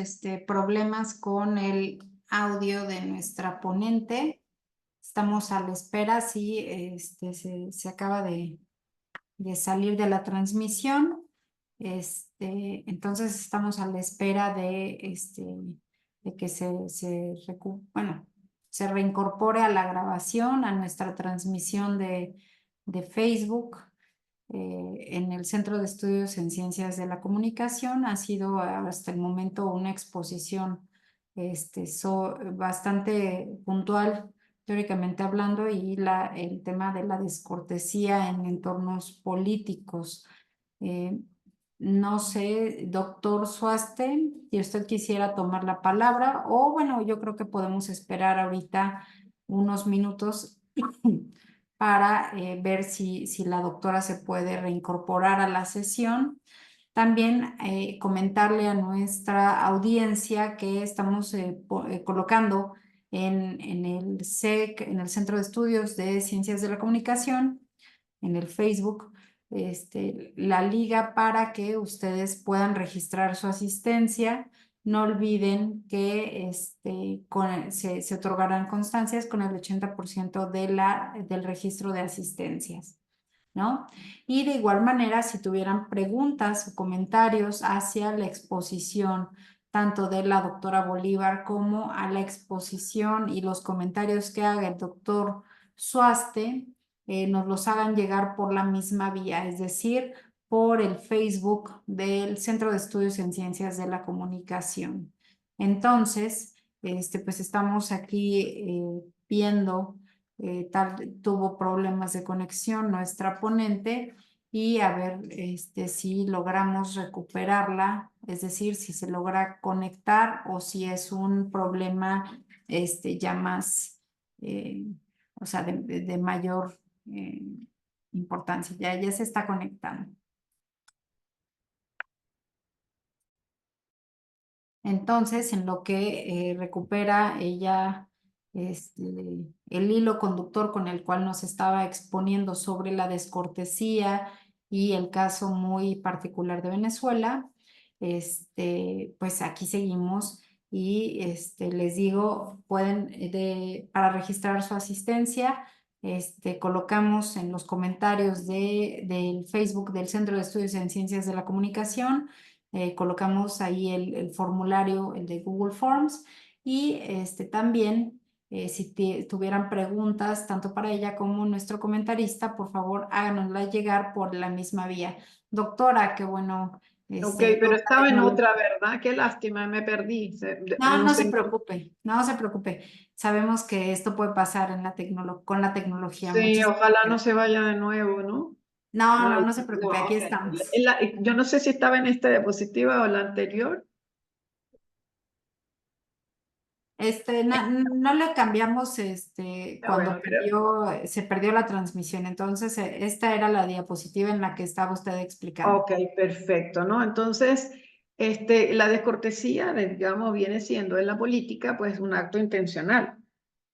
problemas con el audio de nuestra ponente. Estamos a la espera si se acaba de salir de la transmisión. Entonces estamos a la espera de que se reincorpore a la grabación, a nuestra transmisión de Facebook. En el Centro de Estudios en Ciencias de la Comunicación. Ha sido hasta el momento una exposición bastante puntual, teóricamente hablando, y el tema de la descortesía en entornos políticos. No sé, doctor Suaste, si usted quisiera tomar la palabra, o bueno, yo creo que podemos esperar ahorita unos minutos para ver si la doctora se puede reincorporar a la sesión. También comentarle a nuestra audiencia que estamos colocando en el SEC, en el Centro de Estudios de Ciencias de la Comunicación, en el Facebook, la liga para que ustedes puedan registrar su asistencia. No olviden que se otorgarán constancias con el 80% del registro de asistencias, ¿no? Y de igual manera, si tuvieran preguntas o comentarios hacia la exposición, tanto de la doctora Bolívar como a la exposición y los comentarios que haga el doctor Suaste, nos los hagan llegar por la misma vía, es decir, por el Facebook del Centro de Estudios en Ciencias de la Comunicación. Entonces, pues estamos aquí viendo, tuvo problemas de conexión nuestra ponente, y a ver si logramos recuperarla, es decir, si se logra conectar o si es un problema ya más, o sea, de mayor importancia. Ya se está conectando. Entonces, en lo que recupera ella el hilo conductor con el cual nos estaba exponiendo sobre la descortesía y el caso muy particular de Venezuela, pues aquí seguimos. Y les digo, pueden, para registrar su asistencia, colocamos en los comentarios del Facebook del Centro de Estudios en Ciencias de la Comunicación, colocamos ahí el formulario, el de Google Forms, y también si tuvieran preguntas tanto para ella como nuestro comentarista, por favor háganosla llegar por la misma vía. Doctora, qué bueno. Ok, pero estaba en otra, ¿verdad? Qué lástima, me perdí. No se preocupe, no se preocupe. Sabemos que esto puede pasar con la tecnología. Sí, Muchísimas ojalá no gracias. se vaya de nuevo, ¿no? Ay, No se preocupe, aquí estamos. yo no sé si estaba en esta diapositiva o la anterior. No le cambiamos cuando Bueno, pero se perdió la transmisión. Entonces, esta era la diapositiva en la que estaba usted explicando. ok, perfecto, ¿no? Entonces, la descortesía, digamos, viene siendo en la política, pues, un acto intencional.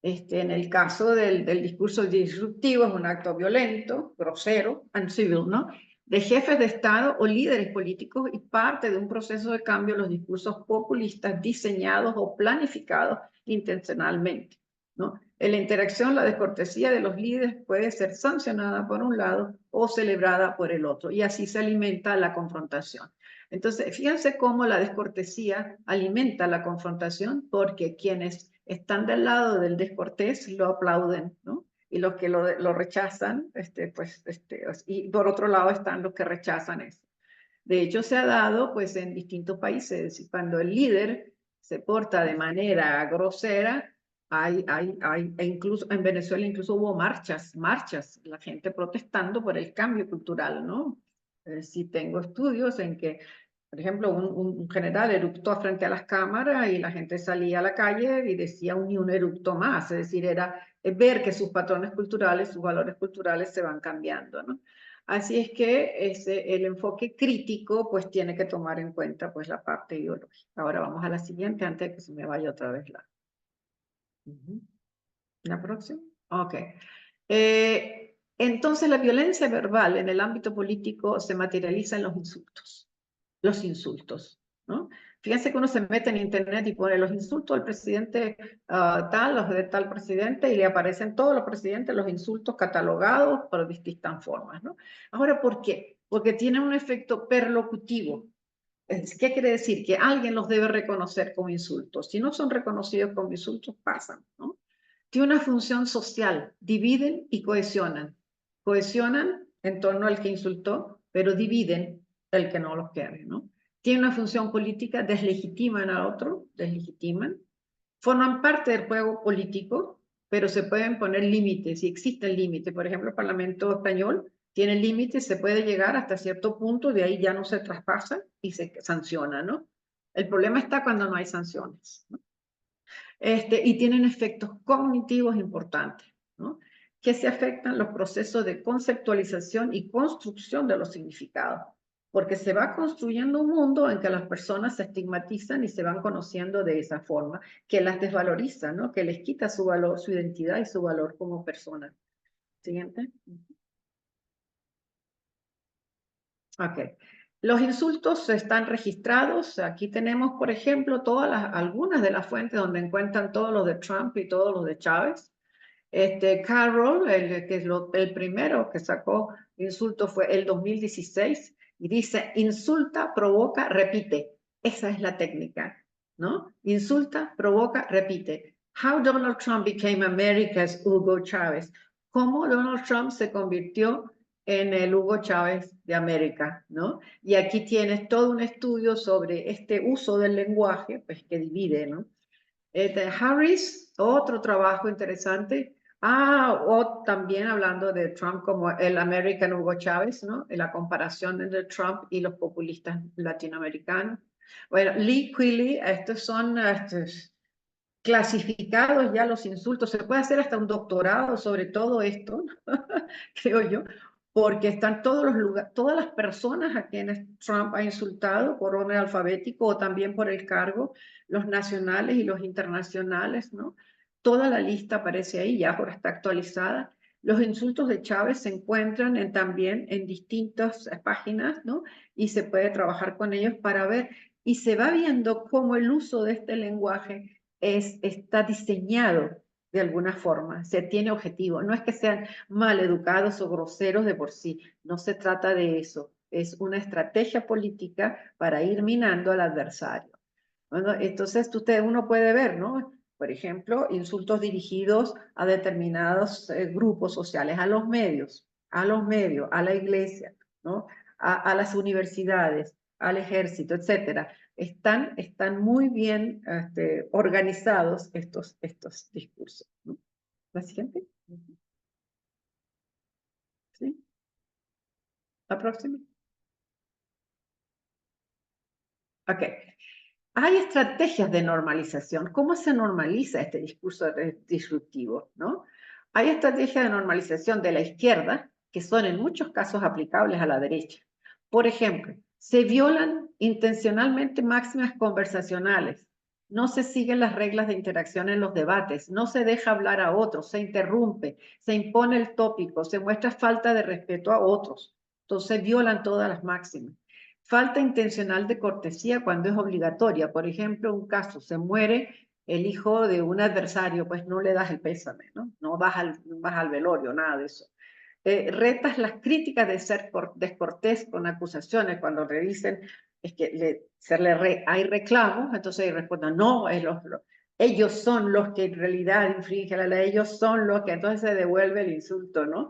En el caso del discurso disruptivo, es un acto violento, grosero, uncivil, ¿no? De jefes de Estado o líderes políticos y parte de un proceso de cambio los discursos populistas diseñados o planificados intencionalmente, ¿no? En la interacción, la descortesía de los líderes puede ser sancionada por un lado o celebrada por el otro, y así se alimenta la confrontación. Entonces, fíjense cómo la descortesía alimenta la confrontación, porque quienes están del lado del descortés lo aplauden, ¿no? Y los que lo rechazan, y por otro lado están los que rechazan eso. De hecho, se ha dado pues en distintos países, cuando el líder se porta de manera grosera, e incluso en Venezuela incluso hubo marchas, la gente protestando por el cambio cultural, ¿no? Sí tengo estudios en que, por ejemplo, un general eructó frente a las cámaras y la gente salía a la calle y decía ni un eructo más, es decir, era ver que sus patrones culturales, sus valores culturales se van cambiando, ¿no? Así es que el enfoque crítico pues tiene que tomar en cuenta pues la parte ideológica. Ahora vamos a la siguiente antes de que se me vaya otra vez la. ¿La próxima? Ok. Entonces la violencia verbal en el ámbito político se materializa en los insultos. Los insultos, ¿no? Fíjense que uno se mete en internet y pone los insultos del presidente tal, los de tal presidente, y le aparecen todos los presidentes los insultos catalogados por distintas formas, ¿no? Ahora, ¿por qué? Porque tienen un efecto perlocutivo. ¿Qué quiere decir? Que alguien los debe reconocer como insultos. Si no son reconocidos como insultos, pasan, ¿no? Tiene una función social, dividen y cohesionan. Cohesionan en torno al que insultó, pero dividen el que no los quiere, ¿no? Tiene una función política, deslegitiman al otro, deslegitiman. Forman parte del juego político, pero se pueden poner límites, y existen límites. Por ejemplo, el Parlamento español tiene límites, se puede llegar hasta cierto punto, de ahí ya no se traspasa y se sanciona, ¿no? El problema está cuando no hay sanciones, ¿no? Y tienen efectos cognitivos importantes, ¿no? Que se afectan los procesos de conceptualización y construcción de los significados, porque se va construyendo un mundo en que las personas se estigmatizan y se van conociendo de esa forma, que las desvaloriza, ¿no? Que les quita su valor, su identidad y su valor como persona. Siguiente. Ok. Los insultos están registrados. Aquí tenemos, por ejemplo, algunas de las fuentes donde encuentran todos los de Trump y todos los de Chávez. Carroll, que es el primero que sacó insulto fue el 2016, y dice, insulta, provoca, repite. Esa es la técnica, ¿no? Insulta, provoca, repite. How Donald Trump became America's Hugo Chávez. Cómo Donald Trump se convirtió en el Hugo Chávez de América, ¿no? Y aquí tienes todo un estudio sobre este uso del lenguaje, pues que divide, ¿no? Harris, otro trabajo interesante. O también hablando de Trump como el American Hugo Chávez, ¿no? En la comparación entre Trump y los populistas latinoamericanos. Bueno, Lee Quilly, estos son clasificados ya los insultos. Se puede hacer hasta un doctorado sobre todo esto, creo yo, porque están todas las personas a quienes Trump ha insultado por orden alfabético o también por el cargo, los nacionales y los internacionales, ¿no? Toda la lista aparece ahí, ya ahora está actualizada. Los insultos de Chávez se encuentran también en distintas páginas, ¿no? Y se puede trabajar con ellos para ver, y se va viendo cómo el uso de este lenguaje está diseñado de alguna forma, se tiene objetivo. No es que sean mal educados o groseros de por sí, no se trata de eso. Es una estrategia política para ir minando al adversario. Bueno, entonces uno puede ver, ¿no? Por ejemplo, insultos dirigidos a determinados grupos sociales, a los medios, a la iglesia, ¿no? A las universidades, al ejército, etcétera. Están muy bien organizados estos discursos, ¿no? ¿La siguiente? ¿Sí? ¿La próxima? Ok. Hay estrategias de normalización. ¿Cómo se normaliza este discurso disruptivo, ¿no? Hay estrategias de normalización de la izquierda que son en muchos casos aplicables a la derecha. Por ejemplo, se violan intencionalmente máximas conversacionales. no se siguen las reglas de interacción en los debates, no se deja hablar a otros, se interrumpe, se impone el tópico, se muestra falta de respeto a otros. Entonces violan todas las máximas. Falta intencional de cortesía cuando es obligatoria. Por ejemplo, un caso, se muere el hijo de un adversario, pues no le das el pésame, ¿no? No vas al velorio, nada de eso. Retas las críticas de ser descortés con acusaciones cuando le dicen es que hay reclamos, entonces responden, no, ellos son los que en realidad infringen la ley, ellos son los que, entonces se devuelve el insulto, ¿no?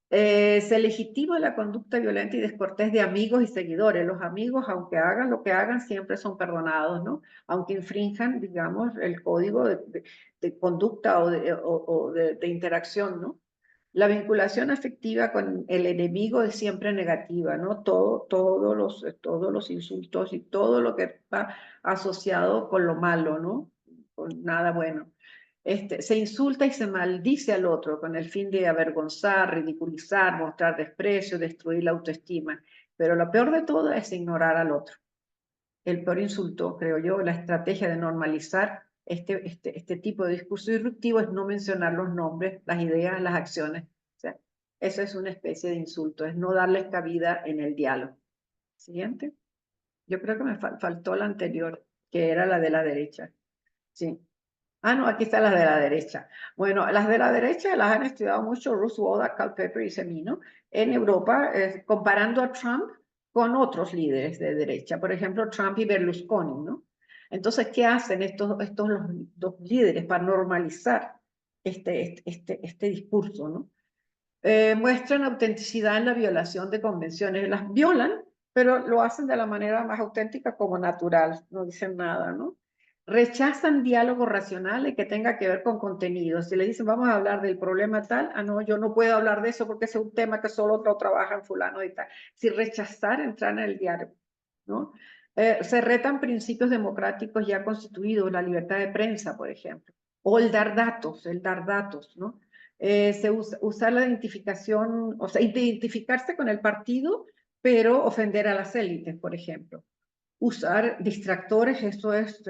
Se legitima la conducta violenta y descortés de amigos y seguidores. Los amigos, aunque hagan lo que hagan, siempre son perdonados, ¿no? Aunque infrinjan, digamos, el código de conducta o de interacción, ¿no? La vinculación afectiva con el enemigo es siempre negativa, ¿no? Todos los insultos y todo lo que va asociado con lo malo, ¿no? Con nada bueno. Se insulta y se maldice al otro con el fin de avergonzar, ridiculizar, mostrar desprecio, destruir la autoestima. Pero lo peor de todo es ignorar al otro. El peor insulto, creo yo, la estrategia de normalizar este tipo de discurso disruptivo es no mencionar los nombres, las ideas, las acciones. O sea, eso es una especie de insulto, es no darles cabida en el diálogo. Siguiente. Yo creo que me faltó la anterior, que era la de la derecha. Sí. Ah, no, aquí están las de la derecha. Bueno, las de la derecha las han estudiado mucho Ruth Wodak, Culpeper y Semino en Europa, comparando a Trump con otros líderes de derecha, por ejemplo, Trump y Berlusconi, ¿no? Entonces, ¿qué hacen estos los dos líderes para normalizar este discurso, ¿no? Muestran autenticidad en la violación de convenciones. Las violan, pero lo hacen de la manera más auténtica como natural, no dicen nada, ¿no? Rechazan diálogos racionales que tenga que ver con contenidos. Si le dicen, vamos a hablar del problema tal, ah, no, yo no puedo hablar de eso porque ese es un tema que solo otro trabaja en fulano y tal. Si rechazar, entrar en el diálogo, ¿no? Se retan principios democráticos ya constituidos, la libertad de prensa, por ejemplo, o el dar datos, ¿no? Usar la identificación, o sea, identificarse con el partido, pero ofender a las élites, por ejemplo. Usar distractores, eso es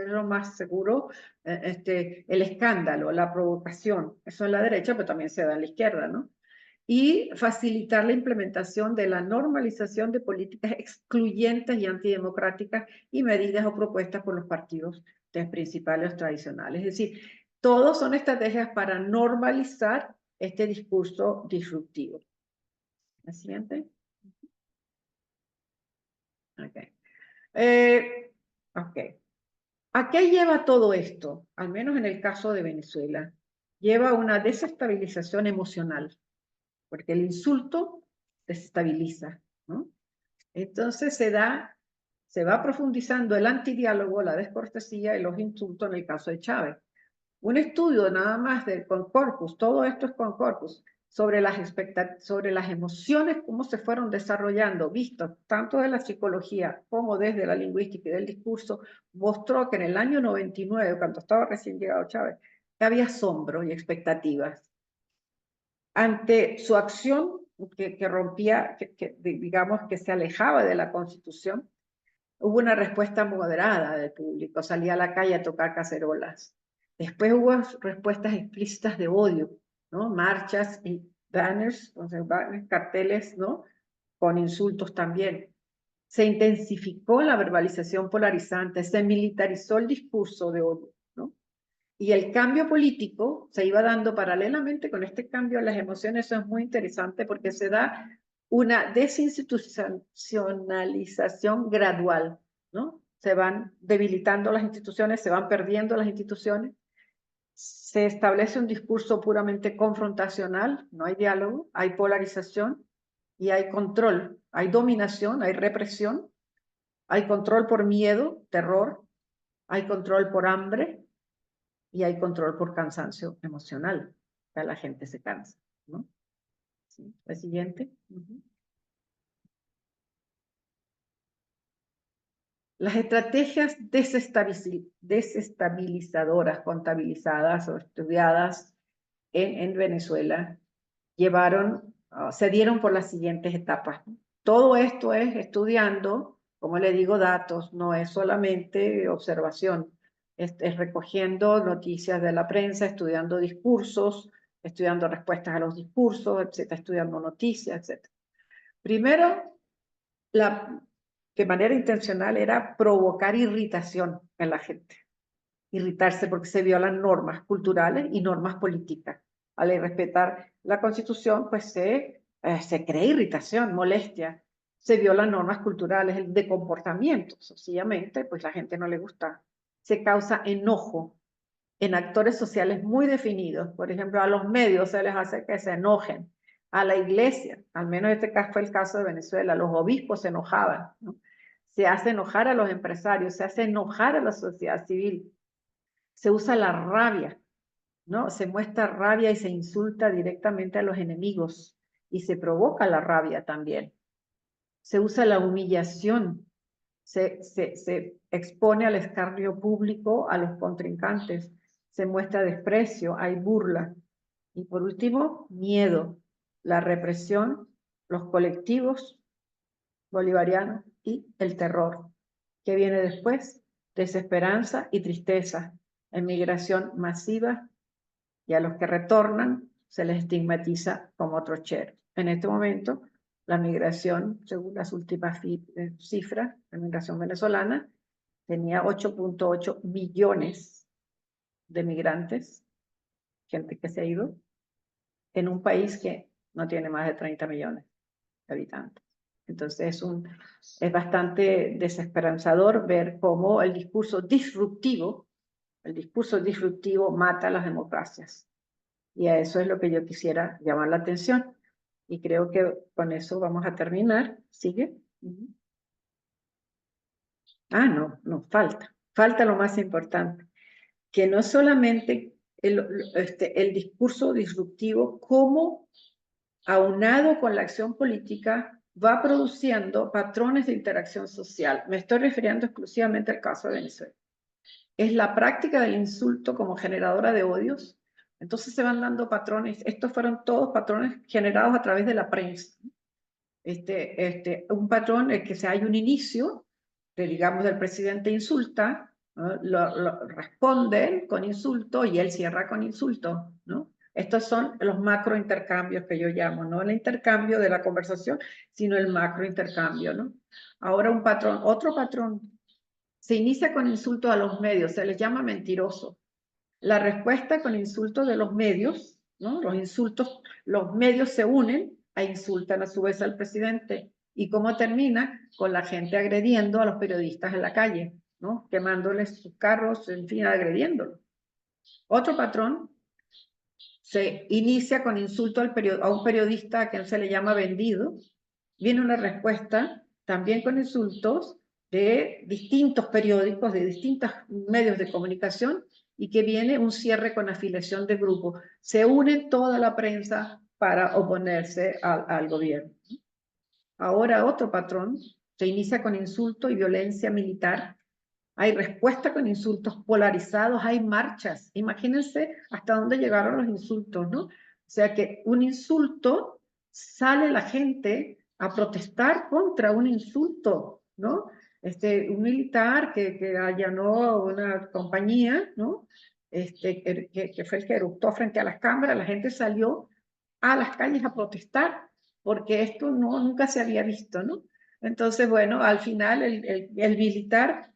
lo más seguro, el escándalo, la provocación, eso en la derecha, pero también se da en la izquierda, ¿no? Y facilitar la implementación de la normalización de políticas excluyentes y antidemocráticas y medidas o propuestas por los partidos principales o tradicionales. Es decir, todos son estrategias para normalizar este discurso disruptivo. ¿La siguiente? Ok. Ok. ¿A qué lleva todo esto? Al menos en el caso de Venezuela. Lleva a una desestabilización emocional, porque el insulto desestabiliza, ¿no? Entonces se va profundizando el antidiálogo, la descortesía y los insultos en el caso de Chávez. Un estudio nada más del Concorpus, todo esto es Concorpus, sobre las emociones, cómo se fueron desarrollando, visto tanto de la psicología como desde la lingüística y del discurso, mostró que en el año 99, cuando estaba recién llegado Chávez, había asombro y expectativas ante su acción que rompía, digamos que se alejaba de la Constitución. Hubo una respuesta moderada del público, salía a la calle a tocar cacerolas. Después hubo respuestas explícitas de odio, ¿no? Marchas y banners, o sea, carteles, ¿no? Con insultos también. Se intensificó la verbalización polarizante, se militarizó el discurso de odio, ¿no? Y el cambio político se iba dando paralelamente con este cambio en las emociones. Eso es muy interesante porque se da una desinstitucionalización gradual, ¿no? Se van debilitando las instituciones, se van perdiendo las instituciones, se establece un discurso puramente confrontacional, no hay diálogo, hay polarización y hay control, hay dominación, hay represión, hay control por miedo, terror, hay control por hambre, y hay control por cansancio emocional. O sea, la gente se cansa, ¿no? ¿Sí? ¿El siguiente? Las estrategias desestabilizadoras contabilizadas o estudiadas en Venezuela se dieron por las siguientes etapas. Todo esto es estudiando, como le digo, datos, no es solamente observación. recogiendo noticias de la prensa, estudiando discursos, estudiando respuestas a los discursos, etcétera, estudiando noticias, etcétera. Primero, de manera intencional era provocar irritación en la gente. Irritarse porque se violan normas culturales y normas políticas. Al irrespetar la Constitución, pues se crea irritación, molestia, se violan normas culturales de comportamiento, sencillamente, pues la gente no le gusta. Se causa enojo en actores sociales muy definidos. Por ejemplo, a los medios se les hace que se enojen, a la iglesia, al menos este caso fue el caso de Venezuela, los obispos se enojaban, ¿no? Se hace enojar a los empresarios, se hace enojar a la sociedad civil, se usa la rabia, ¿no? Se muestra rabia y se insulta directamente a los enemigos y se provoca la rabia también. Se usa la humillación, se expone al escarnio público a los contrincantes, se muestra desprecio, hay burla. Y por último, miedo, la represión, los colectivos bolivarianos y el terror. ¿Qué viene después? Desesperanza y tristeza, emigración masiva, y a los que retornan se les estigmatiza como trocheros. En este momento, la migración, según las últimas cifras, la migración venezolana, tenía 8.8 millones de migrantes, gente que se ha ido, en un país que no tiene más de 30 millones de habitantes. Entonces es bastante desesperanzador ver cómo el discurso disruptivo mata a las democracias. Y a eso es lo que yo quisiera llamar la atención. Y creo que con eso vamos a terminar. ¿Sigue? Ah, no, falta lo más importante, que no solamente el discurso disruptivo, como aunado con la acción política, va produciendo patrones de interacción social. Me estoy refiriendo exclusivamente al caso de Venezuela. Es la práctica del insulto como generadora de odios. Entonces se van dando patrones. Estos fueron todos patrones generados a través de la prensa. Un patrón es que hay un inicio, digamos, el presidente insulta, ¿no? Responden con insulto y él cierra con insulto, ¿no? Estos son los macrointercambios que yo llamo, no el intercambio de la conversación, sino el macrointercambio, ¿no? Ahora otro patrón, se inicia con insultos a los medios, se les llama mentiroso. La respuesta con insultos de los medios, ¿no? Los medios se unen e insultan a su vez al presidente. ¿Y cómo termina? Con la gente agrediendo a los periodistas en la calle, ¿no? Quemándoles sus carros, en fin, agrediéndolos. Otro patrón se inicia con insulto a un periodista a quien se le llama vendido. Viene una respuesta también con insultos de distintos periódicos, de distintos medios de comunicación, y que viene un cierre con afiliación de grupo. Se une toda la prensa para oponerse al gobierno. Ahora otro patrón, se inicia con insulto y violencia militar. Hay respuesta con insultos polarizados, hay marchas. Imagínense hasta dónde llegaron los insultos, ¿no? O sea que un insulto, sale la gente a protestar contra un insulto, ¿no? Un militar que allanó una compañía, ¿no? Que fue el que eructó frente a las cámaras, la gente salió a las calles a protestar, porque esto nunca se había visto, ¿no? Entonces, bueno, al final el militar,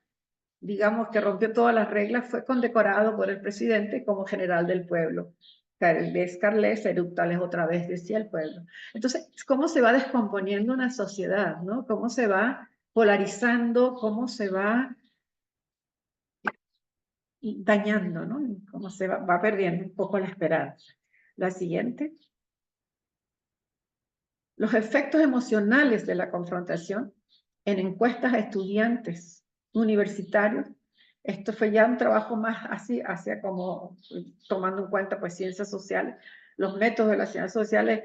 digamos, que rompió todas las reglas, fue condecorado por el presidente como general del pueblo. Ves, Carles, eructales otra vez, decía el pueblo. Entonces, ¿cómo se va descomponiendo una sociedad, ¿no? ¿Cómo se va polarizando? ¿Cómo se va dañando, ¿no? ¿Cómo se va perdiendo un poco la esperanza? La siguiente. Los efectos emocionales de la confrontación en encuestas a estudiantes universitarios. Esto fue ya un trabajo más así, hacia como tomando en cuenta pues ciencias sociales, los métodos de las ciencias sociales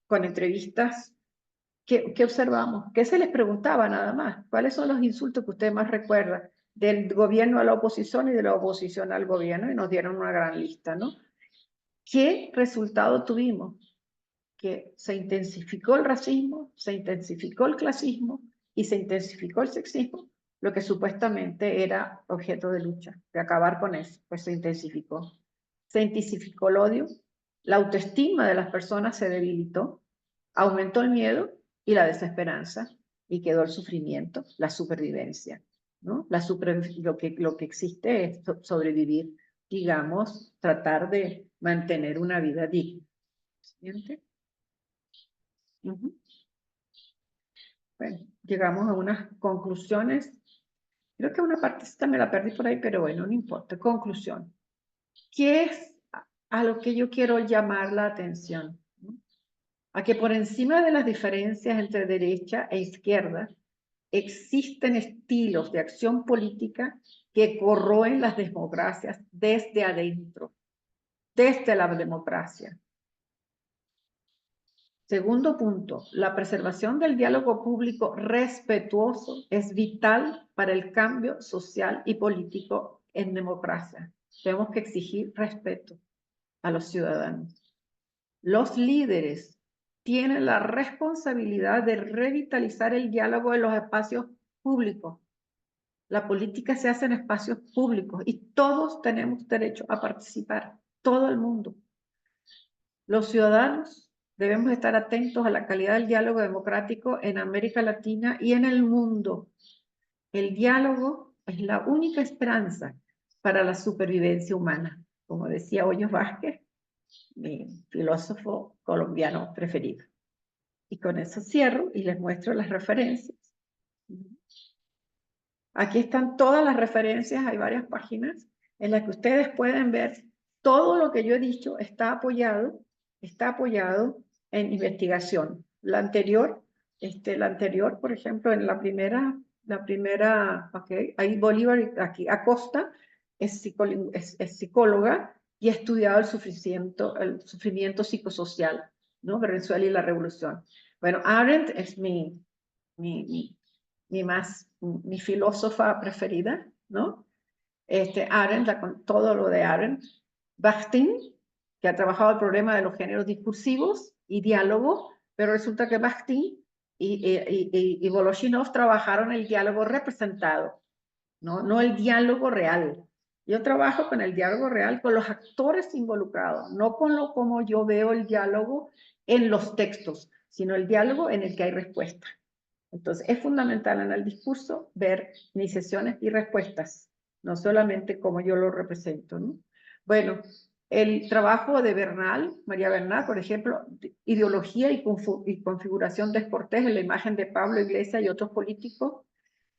con entrevistas. ¿Qué observamos? ¿Qué se les preguntaba nada más? ¿Cuáles son los insultos que usted más recuerda del gobierno a la oposición y de la oposición al gobierno? Y nos dieron una gran lista, ¿no? ¿Qué resultado tuvimos? Que se intensificó el racismo, se intensificó el clasismo y se intensificó el sexismo lo que supuestamente era objeto de lucha, de acabar con eso, pues se intensificó. Se intensificó el odio, la autoestima de las personas se debilitó, aumentó el miedo y la desesperanza, y quedó el sufrimiento, la supervivencia, ¿no? Lo que existe es sobrevivir, digamos, tratar de mantener una vida digna. ¿Siguiente? Bueno, llegamos a unas conclusiones. Creo que una partecita me la perdí por ahí, pero bueno, no importa. Conclusión. ¿Qué es a lo que yo quiero llamar la atención? ¿No? A que por encima de las diferencias entre derecha e izquierda, existen estilos de acción política que corroen las democracias desde adentro, desde la democracia. Segundo punto, la preservación del diálogo público respetuoso es vital para el cambio social y político en democracia. Tenemos que exigir respeto a los ciudadanos. Los líderes tienen la responsabilidad de revitalizar el diálogo en los espacios públicos. La política se hace en espacios públicos y todos tenemos derecho a participar, todo el mundo. Los ciudadanos debemos estar atentos a la calidad del diálogo democrático en América Latina y en el mundo. El diálogo es la única esperanza para la supervivencia humana, como decía Hoyos Vázquez, mi filósofo colombiano preferido. Y con eso cierro y les muestro las referencias. Aquí están todas las referencias, hay varias páginas en las que ustedes pueden ver todo lo que yo he dicho está apoyado en investigación. La anterior, por ejemplo, en la primera, okay, ahí Bolívar, aquí Acosta es psicóloga y ha estudiado el sufrimiento psicosocial, ¿no? Venezuela y la revolución. Bueno, Arendt es mi filósofa preferida, ¿no? Arendt, con todo lo de Arendt. Bakhtin, que ha trabajado el problema de los géneros discursivos y diálogo, pero resulta que Bakhtin y Voloshinov trabajaron el diálogo representado, ¿no? No el diálogo real. Yo trabajo con el diálogo real, con los actores involucrados, no con lo como yo veo el diálogo en los textos, sino el diálogo en el que hay respuesta. Entonces, es fundamental en el discurso ver iniciaciones y respuestas, no solamente como yo lo represento, ¿no? Bueno, el trabajo de Bernal, María Bernal, por ejemplo, Ideología y configuración de Cortés en la imagen de Pablo Iglesias y otros políticos.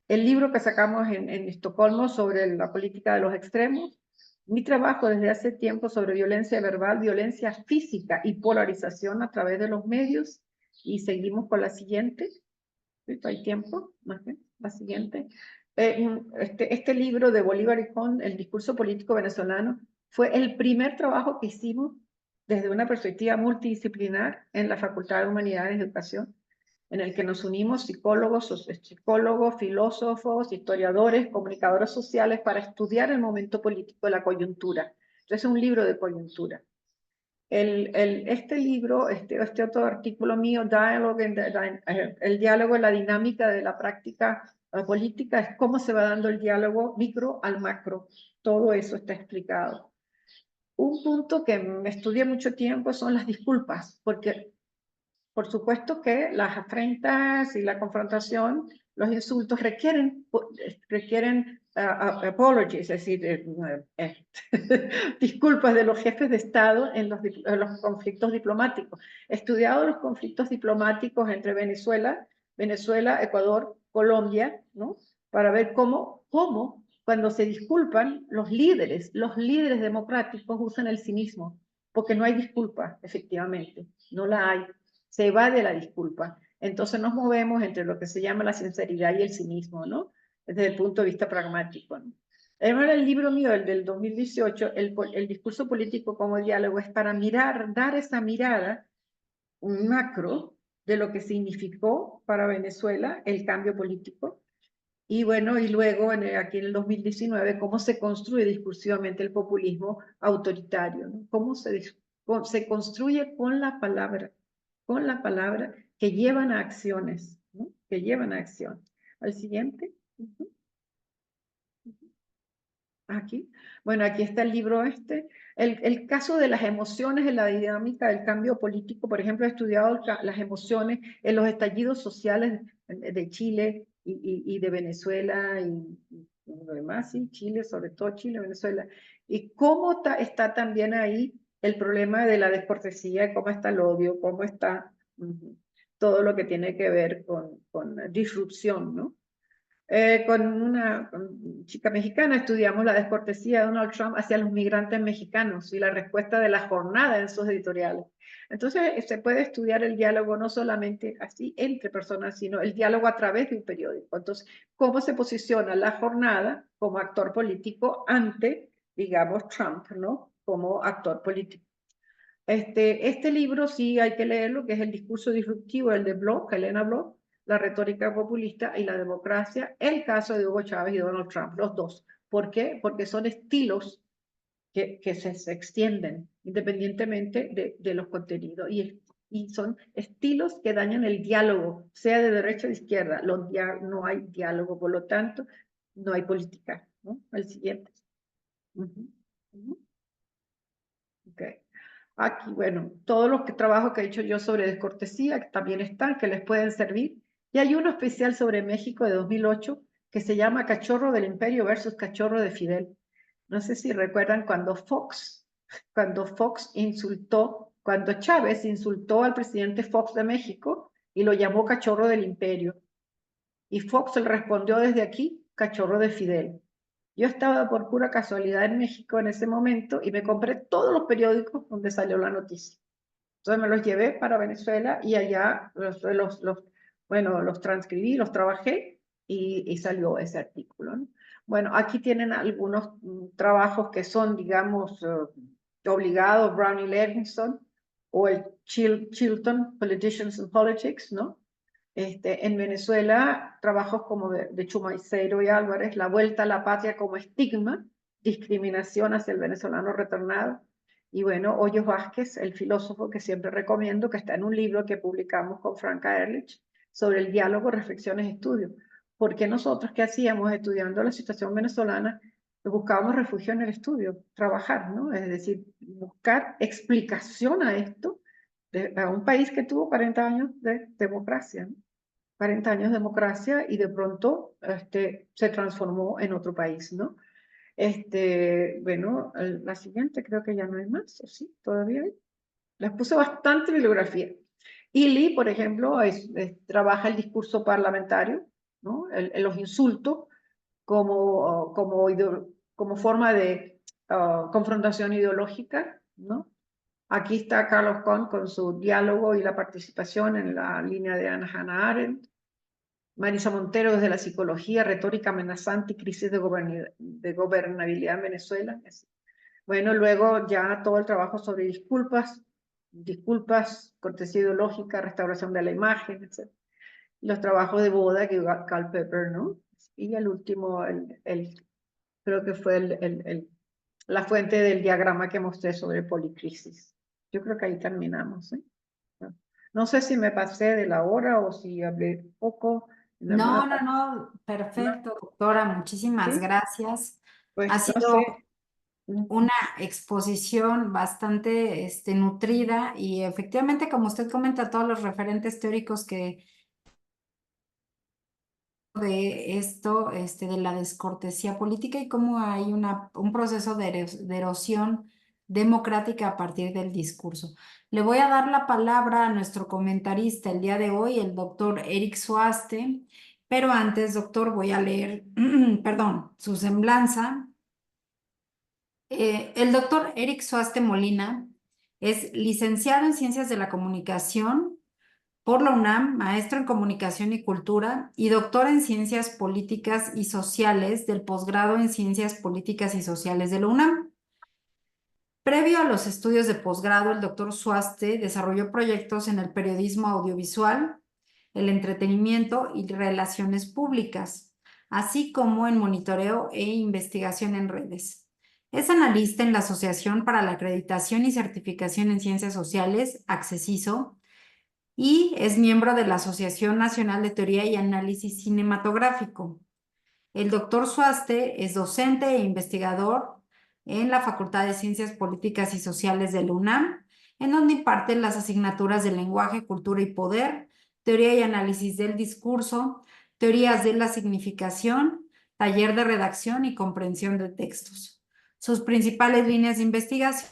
El libro que sacamos en Estocolmo sobre la política de los extremos. Mi trabajo desde hace tiempo sobre violencia verbal, violencia física y polarización a través de los medios. Y seguimos con la siguiente. ¿Hay tiempo? La siguiente. Este libro de Bolívar y Con, El discurso político venezolano, fue el primer trabajo que hicimos desde una perspectiva multidisciplinar en la Facultad de Humanidades y Educación, en el que nos unimos psicólogos, filósofos, historiadores, comunicadores sociales para estudiar el momento político de la coyuntura. Entonces es un libro de coyuntura. Este libro, este otro artículo mío, el diálogo en la dinámica de la práctica política, es cómo se va dando el diálogo micro al macro. Todo eso está explicado. Un punto que me estudié mucho tiempo son las disculpas, porque por supuesto que las afrentas y la confrontación, los insultos requieren apologies, es decir, disculpas de los jefes de Estado en los conflictos diplomáticos. He estudiado los conflictos diplomáticos entre Venezuela, Ecuador, Colombia, ¿no? Para ver cómo cuando se disculpan los líderes democráticos usan el cinismo, porque no hay disculpa, efectivamente, no la hay. Se evade la disculpa. Entonces nos movemos entre lo que se llama la sinceridad y el cinismo, ¿no? Desde el punto de vista pragmático, ¿no? Además, el libro mío, el del 2018, el discurso político como diálogo, es para dar esa mirada, un macro, de lo que significó para Venezuela el cambio político. Y bueno, y luego aquí en el 2019, cómo se construye discursivamente el populismo autoritario, ¿no? Cómo se construye con la palabra, que llevan a acciones, ¿no? Que llevan a acción. Al siguiente. Aquí. Bueno, aquí está el libro este. El caso de las emociones en la dinámica del cambio político, por ejemplo, he estudiado las emociones en los estallidos sociales de Chile y de Venezuela y lo demás, sí, Chile, sobre todo Chile, Venezuela. Y cómo está también ahí el problema de la descortesía, cómo está el odio, cómo está todo lo que tiene que ver con disrupción, ¿no? Con una chica mexicana estudiamos la descortesía de Donald Trump hacia los migrantes mexicanos y la respuesta de la jornada en sus editoriales. Entonces, se puede estudiar el diálogo no solamente así entre personas, sino el diálogo a través de un periódico. Entonces, ¿cómo se posiciona la jornada como actor político ante, digamos, Trump, ¿no? Como actor político. Este libro sí hay que leerlo, que es El discurso disruptivo, el de Bloch, Helena Bloch, La retórica populista y la democracia, el caso de Hugo Chávez y Donald Trump, los dos. ¿Por qué? Porque son estilos que se extienden independientemente de los contenidos y son estilos que dañan el diálogo, sea de derecha o de izquierda. No hay diálogo, por lo tanto, no hay política. ¿No? El siguiente. Okay. Aquí, bueno, todos los trabajos que he hecho yo sobre descortesía que también están, que les pueden servir. Y hay uno especial sobre México de 2008 que se llama Cachorro del Imperio versus Cachorro de Fidel. No sé si recuerdan cuando Fox insultó, cuando Chávez insultó al presidente Fox de México y lo llamó Cachorro del Imperio. Y Fox le respondió desde aquí, Cachorro de Fidel. Yo estaba por pura casualidad en México en ese momento y me compré todos los periódicos donde salió la noticia. Entonces me los llevé para Venezuela y allá bueno, los transcribí, los trabajé y salió ese artículo, ¿no? Bueno, aquí tienen algunos trabajos que son, digamos, obligados, Brown y Levinson, o el Chilton, Politicians and Politics, ¿no? En Venezuela, trabajos como de Chumaiceiro y Álvarez, La vuelta a la patria como estigma, discriminación hacia el venezolano retornado. Y bueno, Hoyos Vázquez, el filósofo que siempre recomiendo, que está en un libro que publicamos con Franca Ehrlich sobre el diálogo, reflexiones, estudios. Porque nosotros, ¿qué hacíamos estudiando la situación venezolana? Buscábamos refugio en el estudio, trabajar, ¿no? Es decir, buscar explicación a esto, a un país que tuvo 40 años de democracia, ¿no? 40 años de democracia y de pronto se transformó en otro país, ¿no? Bueno, la siguiente creo que ya no hay más, ¿o sí? ¿Todavía hay? Les puse bastante bibliografía. Ili, por ejemplo, trabaja el discurso parlamentario, ¿no? Los insultos como forma de confrontación ideológica, ¿no? Aquí está Carlos Kohn con su diálogo y la participación en la línea de Hannah Arendt. Marisa Montero desde la psicología, retórica amenazante y crisis de gobernabilidad en Venezuela. Bueno, luego ya todo el trabajo sobre disculpas, cortesía ideológica, restauración de la imagen, etc. Los trabajos de Boda, que Karl Popper, ¿no? Y el último, creo que fue la fuente del diagrama que mostré sobre policrisis. Yo creo que ahí terminamos, ¿eh? No sé si me pasé de la hora o si hablé poco. No, no, no, perfecto, doctora, muchísimas ¿Sí? gracias. Pues Ha no sé. sido una exposición bastante nutrida y efectivamente, como usted comenta, todos los referentes teóricos que de esto, de la descortesía política y cómo hay un proceso de erosión democrática a partir del discurso. Le voy a dar la palabra a nuestro comentarista el día de hoy, el doctor Eric Suaste, pero antes, doctor, voy a leer, perdón, su semblanza. El doctor Eric Suaste Molina es licenciado en Ciencias de la Comunicación por la UNAM, maestro en Comunicación y Cultura y doctor en Ciencias Políticas y Sociales del posgrado en Ciencias Políticas y Sociales de la UNAM. Previo a los estudios de posgrado, el doctor Suaste desarrolló proyectos en el periodismo audiovisual, el entretenimiento y relaciones públicas, así como en monitoreo e investigación en redes. Es analista en la Asociación para la Acreditación y Certificación en Ciencias Sociales, Accesiso, y es miembro de la Asociación Nacional de Teoría y Análisis Cinematográfico. El doctor Suaste es docente e investigador en la Facultad de Ciencias Políticas y Sociales de la UNAM, en donde imparte las asignaturas de lenguaje, cultura y poder, teoría y análisis del discurso, teorías de la significación, taller de redacción y comprensión de textos. Sus principales líneas de investigación: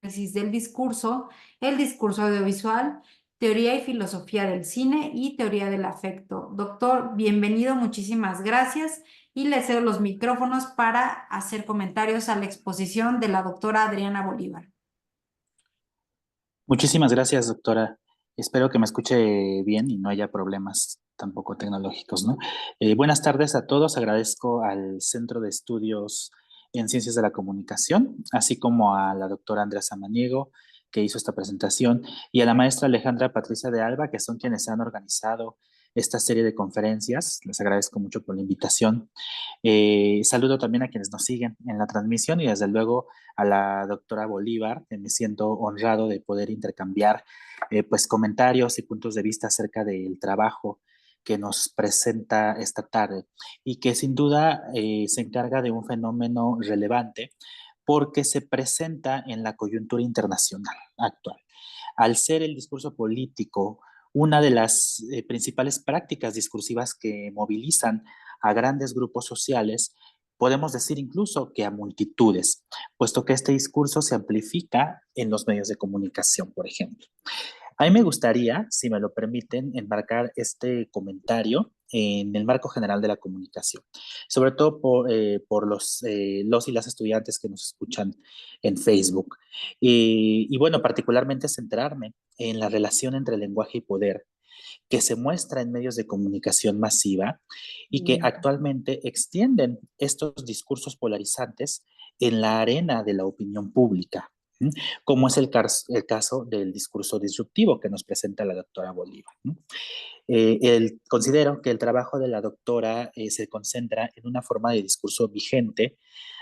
análisis del discurso, el discurso audiovisual, teoría y filosofía del cine y teoría del afecto. Doctor, bienvenido, muchísimas gracias y le cedo los micrófonos para hacer comentarios a la exposición de la doctora Adriana Bolívar. Muchísimas gracias, doctora. Espero que me escuche bien y no haya problemas tampoco tecnológicos, ¿no? Buenas tardes a todos. Agradezco al Centro de Estudios en Ciencias de la Comunicación, así como a la doctora Andrea Samaniego, que hizo esta presentación, y a la maestra Alejandra Patricia de Alba, que son quienes han organizado esta serie de conferencias. Les agradezco mucho por la invitación. Saludo también a quienes nos siguen en la transmisión y desde luego a la doctora Bolívar, que me siento honrado de poder intercambiar pues comentarios y puntos de vista acerca del trabajo que nos presenta esta tarde y que sin duda se encarga de un fenómeno relevante porque se presenta en la coyuntura internacional actual. Al ser el discurso político una de las principales prácticas discursivas que movilizan a grandes grupos sociales, podemos decir incluso que a multitudes, puesto que este discurso se amplifica en los medios de comunicación, por ejemplo. A mí me gustaría, si me lo permiten, enmarcar este comentario en el marco general de la comunicación, sobre todo por los y las estudiantes que nos escuchan en Facebook. Y bueno, particularmente centrarme en la relación entre lenguaje y poder que se muestra en medios de comunicación masiva y que actualmente extienden estos discursos polarizantes en la arena de la opinión pública, como es el caso del discurso disruptivo que nos presenta la doctora Bolívar. Considero que el trabajo de la doctora se concentra en una forma de discurso vigente,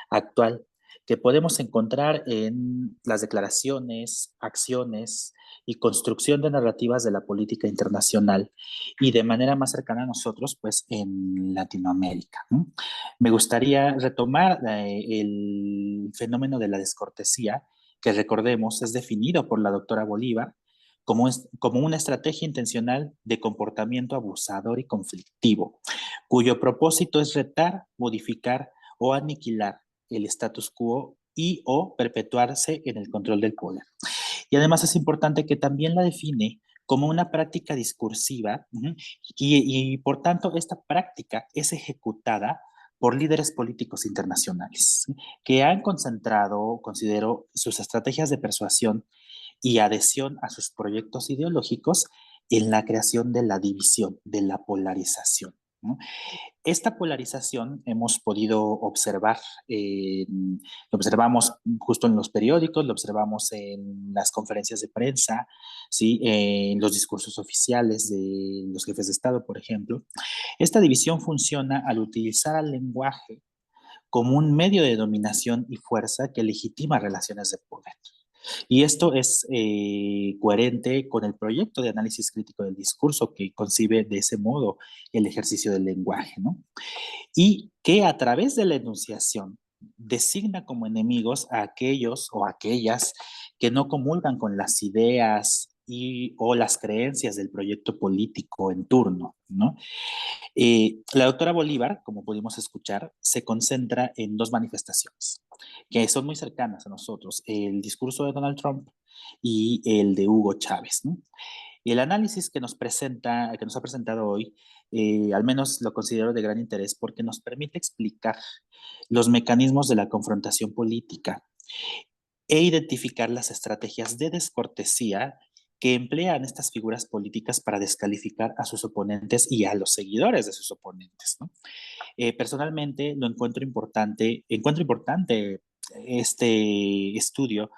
actual, que podemos encontrar en las declaraciones, acciones y construcción de narrativas de la política internacional y de manera más cercana a nosotros, pues en Latinoamérica. Me gustaría retomar el fenómeno de la descortesía, que recordemos es definido por la doctora Bolívar como una estrategia intencional de comportamiento abusador y conflictivo, cuyo propósito es retar, modificar o aniquilar el status quo y o perpetuarse en el control del poder. Y además es importante que también la define como una práctica discursiva y por tanto esta práctica es ejecutada por líderes políticos internacionales que han concentrado, considero, sus estrategias de persuasión y adhesión a sus proyectos ideológicos en la creación de la división, de la polarización, ¿no? Esta polarización hemos podido observar, lo observamos justo en los periódicos, lo observamos en las conferencias de prensa, ¿sí? En los discursos oficiales de los jefes de Estado, por ejemplo. Esta división funciona al utilizar al lenguaje como un medio de dominación y fuerza que legitima relaciones de poder. Y esto es coherente con el proyecto de análisis crítico del discurso que concibe de ese modo el ejercicio del lenguaje, ¿no? Y que a través de la enunciación designa como enemigos a aquellos o aquellas que no comulgan con las ideas y o las creencias del proyecto político en turno, ¿no? La doctora Bolívar, como pudimos escuchar, se concentra en dos manifestaciones que son muy cercanas a nosotros, el discurso de Donald Trump y el de Hugo Chávez, ¿no? Y el análisis que nos presenta, que nos ha presentado hoy, al menos lo considero de gran interés porque nos permite explicar los mecanismos de la confrontación política e identificar las estrategias de descortesía que emplean estas figuras políticas para descalificar a sus oponentes y a los seguidores de sus oponentes, ¿no? Personalmente lo encuentro importante este estudio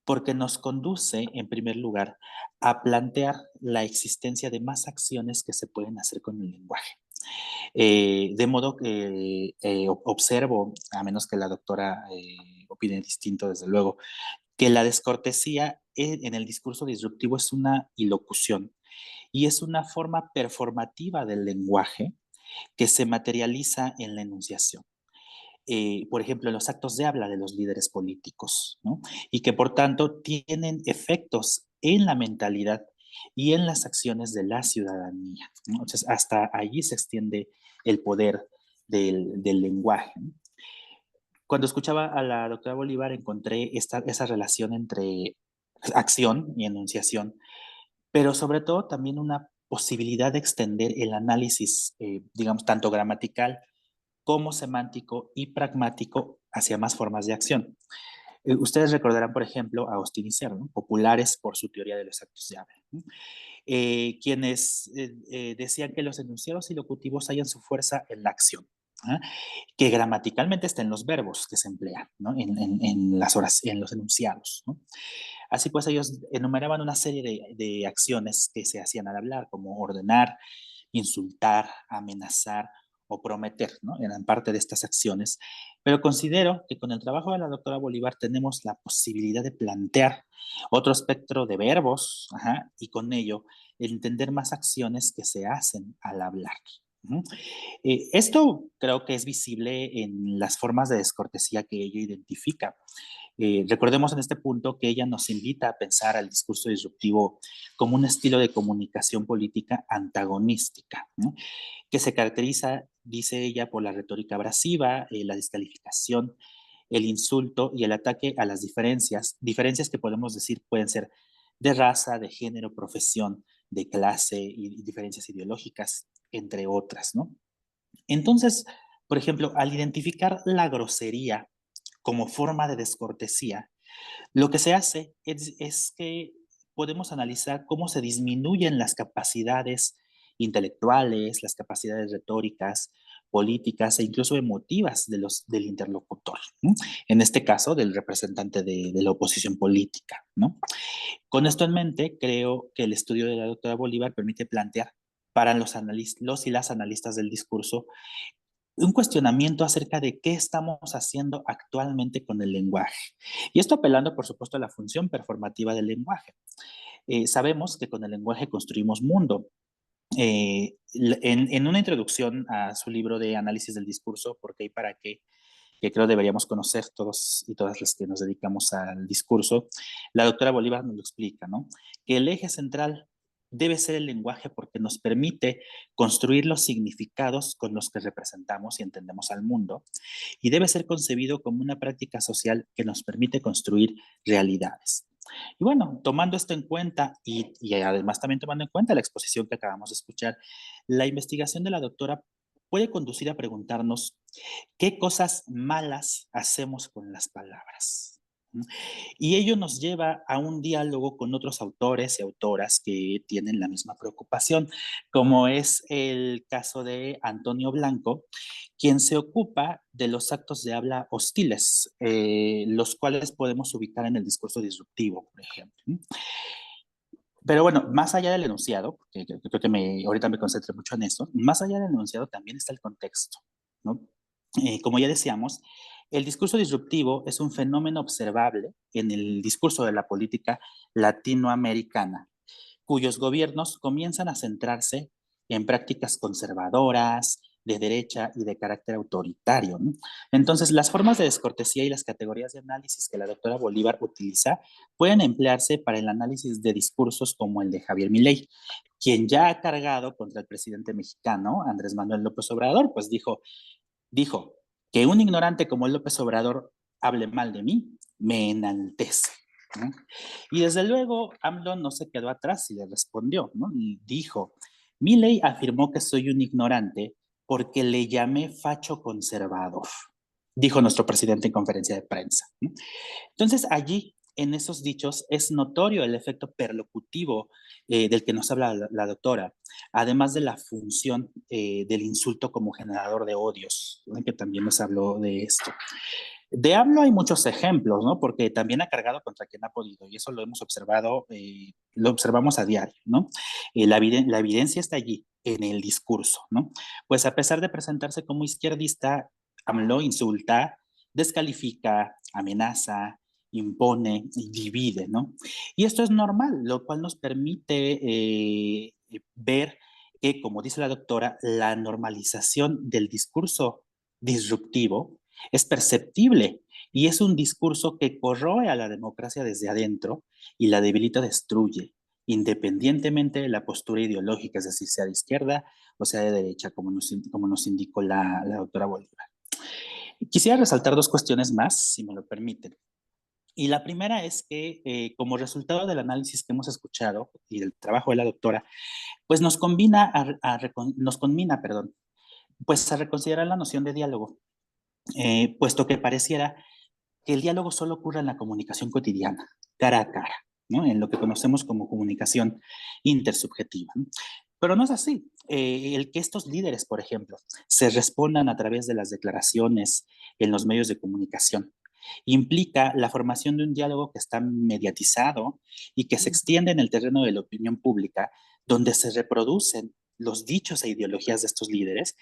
porque nos conduce, en primer lugar, a plantear la existencia de más acciones que se pueden hacer con el lenguaje. De modo que observo, a menos que la doctora opine distinto, desde luego, que la descortesía en el discurso disruptivo es una ilocución y es una forma performativa del lenguaje que se materializa en la enunciación. Por ejemplo, en los actos de habla de los líderes políticos, ¿no? Y que por tanto tienen efectos en la mentalidad y en las acciones de la ciudadanía, ¿no? Entonces, hasta allí se extiende el poder del lenguaje, ¿no? Cuando escuchaba a la doctora Bolívar encontré esa relación entre acción y enunciación, pero sobre todo también una posibilidad de extender el análisis, digamos, tanto gramatical como semántico y pragmático hacia más formas de acción. Ustedes recordarán, por ejemplo, a Austin y Serra, ¿no? Populares por su teoría de los actos de habla, ¿no? Quienes decían que los enunciados ilocutivos hallan su fuerza en la acción, ¿ah? Que gramaticalmente está en los verbos que se emplean, ¿no? En los enunciados, ¿no? Así pues, ellos enumeraban una serie de acciones que se hacían al hablar, como ordenar, insultar, amenazar o prometer, ¿no? Eran parte de estas acciones. Pero considero que con el trabajo de la doctora Bolívar tenemos la posibilidad de plantear otro espectro de verbos, ajá, y con ello entender más acciones que se hacen al hablar. ¿No? Esto creo que es visible en las formas de descortesía que ella identifica. Recordemos en este punto que ella nos invita a pensar al discurso disruptivo como un estilo de comunicación política antagonística, ¿no? Que se caracteriza, dice ella, por la retórica abrasiva, la descalificación, el insulto y el ataque a las diferencias que podemos decir pueden ser de raza, de género, profesión, de clase y diferencias ideológicas, entre otras, ¿no? Entonces, por ejemplo, al identificar la grosería como forma de descortesía, lo que se hace es que podemos analizar cómo se disminuyen las capacidades intelectuales, las capacidades retóricas, políticas e incluso emotivas del interlocutor, ¿no? En este caso, del representante de la oposición política, ¿no? Con esto en mente, creo que el estudio de la doctora Bolívar permite plantear para los y las analistas del discurso un cuestionamiento acerca de qué estamos haciendo actualmente con el lenguaje. Y esto apelando, por supuesto, a la función performativa del lenguaje. Sabemos que con el lenguaje construimos mundo. En una introducción a su libro de análisis del discurso, ¿Por qué y para qué?, que creo deberíamos conocer todos y todas las que nos dedicamos al discurso, la doctora Bolívar nos lo explica, ¿no? Que el eje central debe ser el lenguaje porque nos permite construir los significados con los que representamos y entendemos al mundo, y debe ser concebido como una práctica social que nos permite construir realidades. Y bueno, tomando esto en cuenta y además también tomando en cuenta la exposición que acabamos de escuchar, la investigación de la doctora puede conducir a preguntarnos qué cosas malas hacemos con las palabras. Y ello nos lleva a un diálogo con otros autores y autoras que tienen la misma preocupación, como es el caso de Antonio Blanco, quien se ocupa de los actos de habla hostiles, los cuales podemos ubicar en el discurso disruptivo, por ejemplo. Pero bueno, más allá del enunciado, porque creo que ahorita me concentré mucho en eso, más allá del enunciado también está el contexto, ¿no? Como ya decíamos, el discurso disruptivo es un fenómeno observable en el discurso de la política latinoamericana, cuyos gobiernos comienzan a centrarse en prácticas conservadoras, de derecha y de carácter autoritario, ¿no? Entonces, las formas de descortesía y las categorías de análisis que la doctora Bolívar utiliza pueden emplearse para el análisis de discursos como el de Javier Milei, quien ya ha cargado contra el presidente mexicano, Andrés Manuel López Obrador, pues dijo que un ignorante como López Obrador hable mal de mí, me enaltece, ¿no? Y desde luego, AMLO no se quedó atrás y le respondió, ¿no? Y dijo, Milei afirmó que soy un ignorante porque le llamé facho conservador, dijo nuestro presidente en conferencia de prensa, ¿no? Entonces, allí, en esos dichos, es notorio el efecto perlocutivo del que nos habla la doctora, además de la función del insulto como generador de odios, ¿no? Que también nos habló de esto. De AMLO hay muchos ejemplos, ¿no? Porque también ha cargado contra quien ha podido, y eso lo hemos observado, lo observamos a diario, ¿no? La evidencia está allí, en el discurso, ¿no? Pues a pesar de presentarse como izquierdista, AMLO insulta, descalifica, amenaza, impone y divide, ¿no? Y esto es normal, lo cual nos permite ver que, como dice la doctora, la normalización del discurso disruptivo es perceptible y es un discurso que corroe a la democracia desde adentro y la debilita o destruye, independientemente de la postura ideológica, es decir, sea de izquierda o sea de derecha, como nos indicó la doctora Bolívar. Quisiera resaltar dos cuestiones más, si me lo permiten. Y la primera es que, como resultado del análisis que hemos escuchado y del trabajo de la doctora, pues nos conmina pues a reconsiderar la noción de diálogo, puesto que pareciera que el diálogo solo ocurre en la comunicación cotidiana, cara a cara, ¿no? En lo que conocemos como comunicación intersubjetiva, ¿no? Pero no es así. El que estos líderes, por ejemplo, se respondan a través de las declaraciones en los medios de comunicación, implica la formación de un diálogo que está mediatizado y que se extiende en el terreno de la opinión pública, donde se reproducen los dichos e ideologías de estos líderes,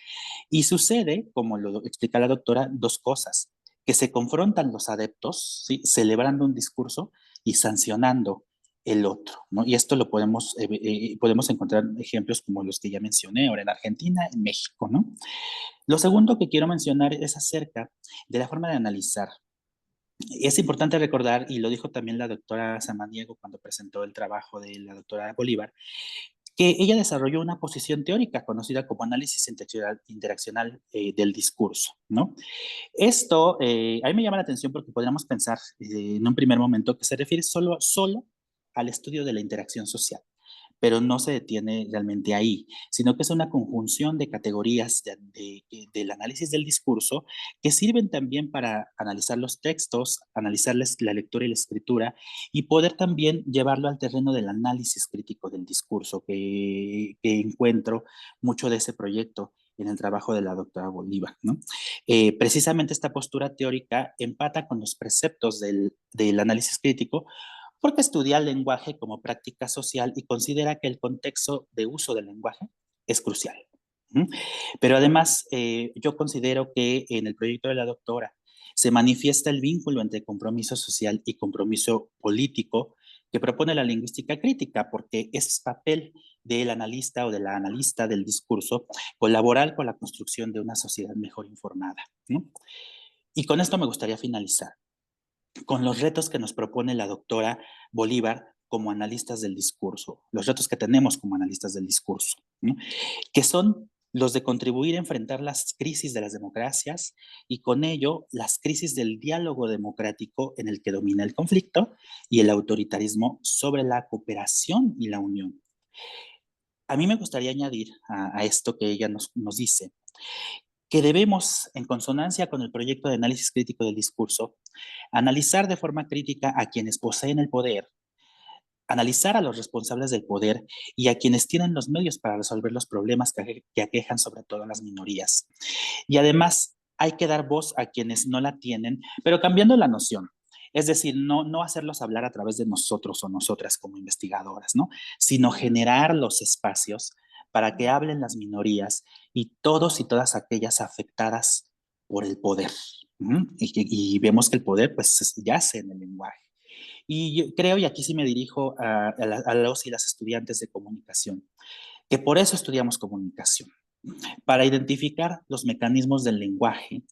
y sucede, como lo explica la doctora, dos cosas: que se confrontan los adeptos, ¿sí?, celebrando un discurso y sancionando el otro, ¿no? Y esto lo podemos encontrar ejemplos como los que ya mencioné, ahora en Argentina, en México, ¿no? Lo segundo que quiero mencionar es acerca de la forma de analizar. Es importante recordar, y lo dijo también la doctora Samaniego cuando presentó el trabajo de la doctora Bolívar, que ella desarrolló una posición teórica conocida como análisis interaccional del discurso, ¿no? Esto a mí me llama la atención porque podríamos pensar en un primer momento que se refiere solo al estudio de la interacción social, pero no se detiene realmente ahí, sino que es una conjunción de categorías del análisis del discurso que sirven también para analizar los textos, analizarles la lectura y la escritura y poder también llevarlo al terreno del análisis crítico del discurso, que encuentro mucho de ese proyecto en el trabajo de la doctora Bolívar, ¿no? Precisamente esta postura teórica empata con los preceptos del análisis crítico porque estudia el lenguaje como práctica social y considera que el contexto de uso del lenguaje es crucial. Pero además, yo considero que en el proyecto de la doctora se manifiesta el vínculo entre compromiso social y compromiso político que propone la lingüística crítica, porque es papel del analista o de la analista del discurso colaborar con la construcción de una sociedad mejor informada, ¿no? Y con esto me gustaría finalizar con los retos que nos propone la doctora Bolívar como analistas del discurso, los retos que tenemos como analistas del discurso, ¿no?, que son los de contribuir a enfrentar las crisis de las democracias y con ello las crisis del diálogo democrático en el que domina el conflicto y el autoritarismo sobre la cooperación y la unión. A mí me gustaría añadir a esto que ella nos dice, que debemos, en consonancia con el proyecto de análisis crítico del discurso, analizar de forma crítica a quienes poseen el poder, analizar a los responsables del poder y a quienes tienen los medios para resolver los problemas que aquejan sobre todo a las minorías. Y además hay que dar voz a quienes no la tienen, pero cambiando la noción. Es decir, no hacerlos hablar a través de nosotros o nosotras como investigadoras, ¿no?, sino generar los espacios para que hablen las minorías y todos y todas aquellas afectadas por el poder. Y vemos que el poder pues yace en el lenguaje. Y yo creo, y aquí sí me dirijo a los y las estudiantes de comunicación, que por eso estudiamos comunicación, para identificar los mecanismos del lenguaje,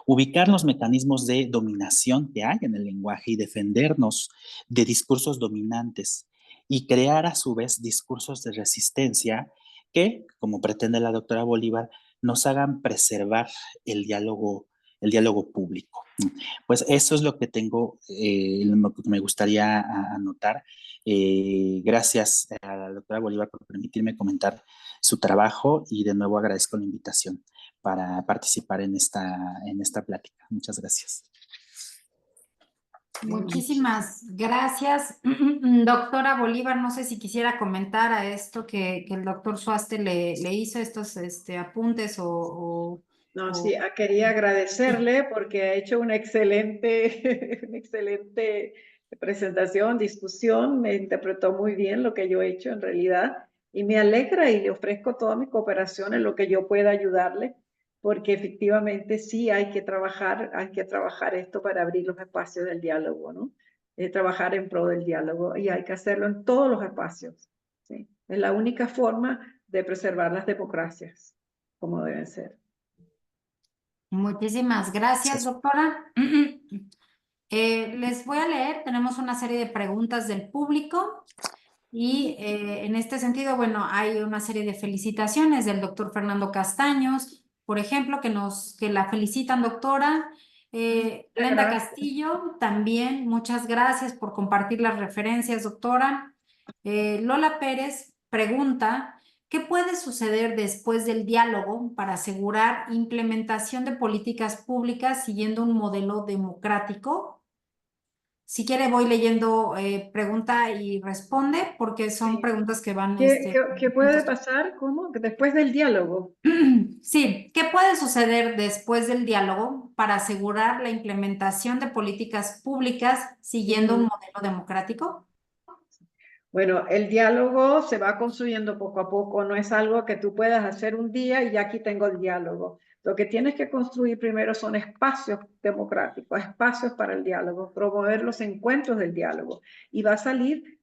ubicar los mecanismos de dominación que hay en el lenguaje y defendernos de discursos dominantes y crear a su vez discursos de resistencia que, como pretende la doctora Bolívar, nos hagan preservar el diálogo público. Pues eso es lo que tengo, lo que me gustaría anotar. Gracias a la doctora Bolívar por permitirme comentar su trabajo y de nuevo agradezco la invitación para participar en esta plática. Muchas gracias. Muchísimas gracias. Doctora Bolívar, no sé si quisiera comentar a esto que el doctor Suaste le hizo estos apuntes No, sí, quería agradecerle porque ha hecho una excelente presentación, discusión, me interpretó muy bien lo que yo he hecho en realidad y me alegra y le ofrezco toda mi cooperación en lo que yo pueda ayudarle, porque efectivamente sí hay que trabajar esto para abrir los espacios del diálogo, ¿no? Trabajar en pro del diálogo y hay que hacerlo en todos los espacios, ¿sí? Es la única forma de preservar las democracias como deben ser. Muchísimas gracias, doctora. Les voy a leer, tenemos una serie de preguntas del público y en este sentido, bueno, hay una serie de felicitaciones del doctor Fernando Castaños, por ejemplo, que la felicitan, doctora. Glenda Gracias. Castillo, también, muchas gracias por compartir las referencias, doctora. Lola Pérez pregunta, ¿qué puede suceder después del diálogo para asegurar implementación de políticas públicas siguiendo un modelo democrático? Si quiere, voy leyendo pregunta y responde, porque son Sí. preguntas que van... ¿Qué puede pasar? ¿Cómo? Después del diálogo. Sí, ¿qué puede suceder después del diálogo para asegurar la implementación de políticas públicas siguiendo un modelo democrático? Bueno, el diálogo se va construyendo poco a poco, no es algo que tú puedas hacer un día y ya aquí tengo el diálogo. Lo que tienes que construir primero son espacios democráticos, espacios para el diálogo, promover los encuentros del diálogo. Y va a salir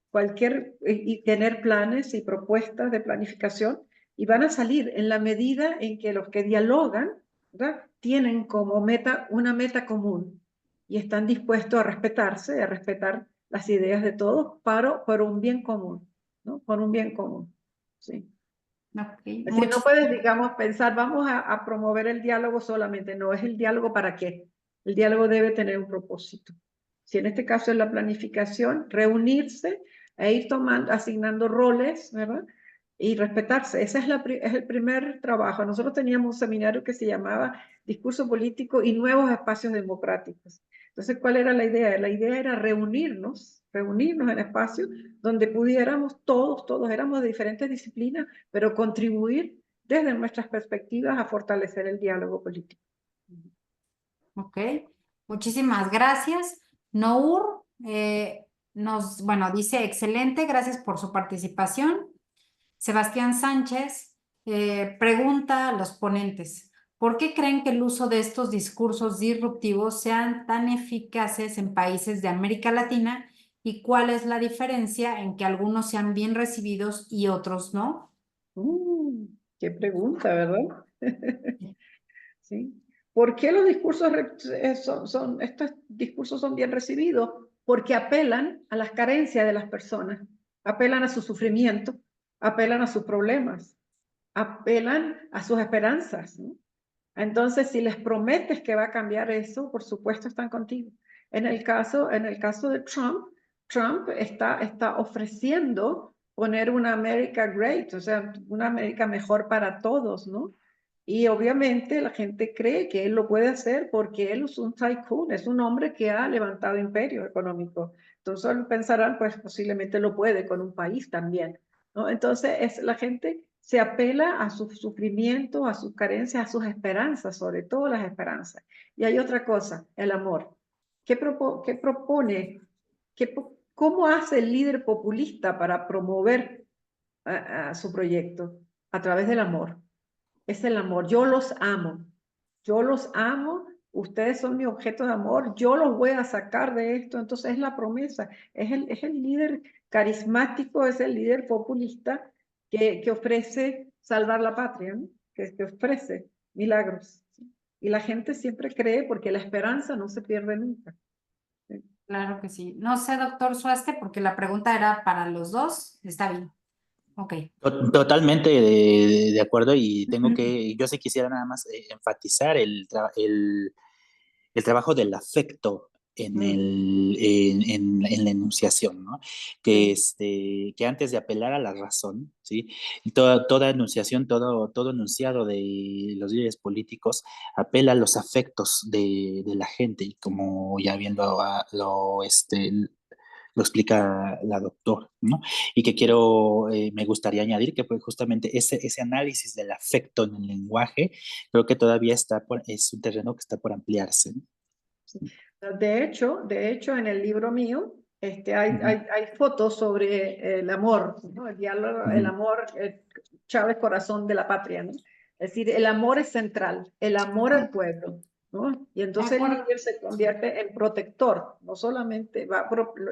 y tener planes y propuestas de planificación, y van a salir en la medida en que los que dialogan, ¿verdad?, tienen como meta una meta común y están dispuestos a respetarse, a respetar las ideas de todos por un bien común, ¿no? Por un bien común, ¿sí? Okay. Así no puedes, digamos, pensar, vamos a promover el diálogo solamente, no, es el diálogo para qué. El diálogo debe tener un propósito. Si en este caso es la planificación, reunirse e ir asignando roles, ¿verdad? Y respetarse. Ese es el primer trabajo. Nosotros teníamos un seminario que se llamaba Discurso Político y Nuevos Espacios Democráticos. Entonces, ¿cuál era la idea? La idea era reunirnos en espacios donde pudiéramos todos éramos de diferentes disciplinas, pero contribuir desde nuestras perspectivas a fortalecer el diálogo político. Ok, muchísimas gracias. Nour bueno, dice excelente, gracias por su participación. Sebastián Sánchez pregunta a los ponentes, ¿por qué creen que el uso de estos discursos disruptivos sean tan eficaces en países de América Latina y cuál es la diferencia en que algunos sean bien recibidos y otros no? Qué pregunta, ¿verdad? ¿Sí? ¿Por qué los discursos estos discursos son bien recibidos? Porque apelan a las carencias de las personas, apelan a su sufrimiento, apelan a sus problemas, apelan a sus esperanzas, ¿no? Entonces, si les prometes que va a cambiar eso, por supuesto están contigo. En el caso de Trump, Trump está ofreciendo poner una America great, o sea, una América mejor para todos, ¿no? Y obviamente la gente cree que él lo puede hacer porque él es un tycoon, es un hombre que ha levantado imperio económico. Entonces pensarán, pues posiblemente lo puede con un país también, ¿no? Entonces la gente se apela a su sufrimiento, a sus carencias, a sus esperanzas, sobre todo las esperanzas. Y hay otra cosa, el amor. ¿Qué propone? ¿Cómo hace el líder populista para promover a su proyecto? A través del amor. Es el amor. Yo los amo, ustedes son mi objeto de amor, yo los voy a sacar de esto. Entonces es la promesa, es el líder carismático, es el líder populista que ofrece salvar la patria, ¿no? que ofrece milagros. ¿Sí? Y la gente siempre cree porque la esperanza no se pierde nunca. ¿Sí? Claro que sí. No sé, doctor Suaste, porque la pregunta era para los dos. Está bien. Ok. Totalmente de acuerdo y yo sí quisiera nada más enfatizar el trabajo del afecto en la enunciación, ¿no? Que antes de apelar a la razón, ¿sí? Toda enunciación, todo enunciado de los líderes políticos apela a los afectos de la gente, y como ya viendo lo explica la doctora, ¿no? Y que me gustaría añadir que pues, justamente ese análisis del afecto en el lenguaje, creo que todavía es un terreno que está por ampliarse, ¿no? Sí. De hecho, en el libro mío hay fotos sobre el amor, ¿no? El diálogo, el amor, Chávez, corazón de la patria, ¿no? Es decir, el amor es central, el amor al pueblo, ¿no? Y entonces el líder se convierte en protector, no solamente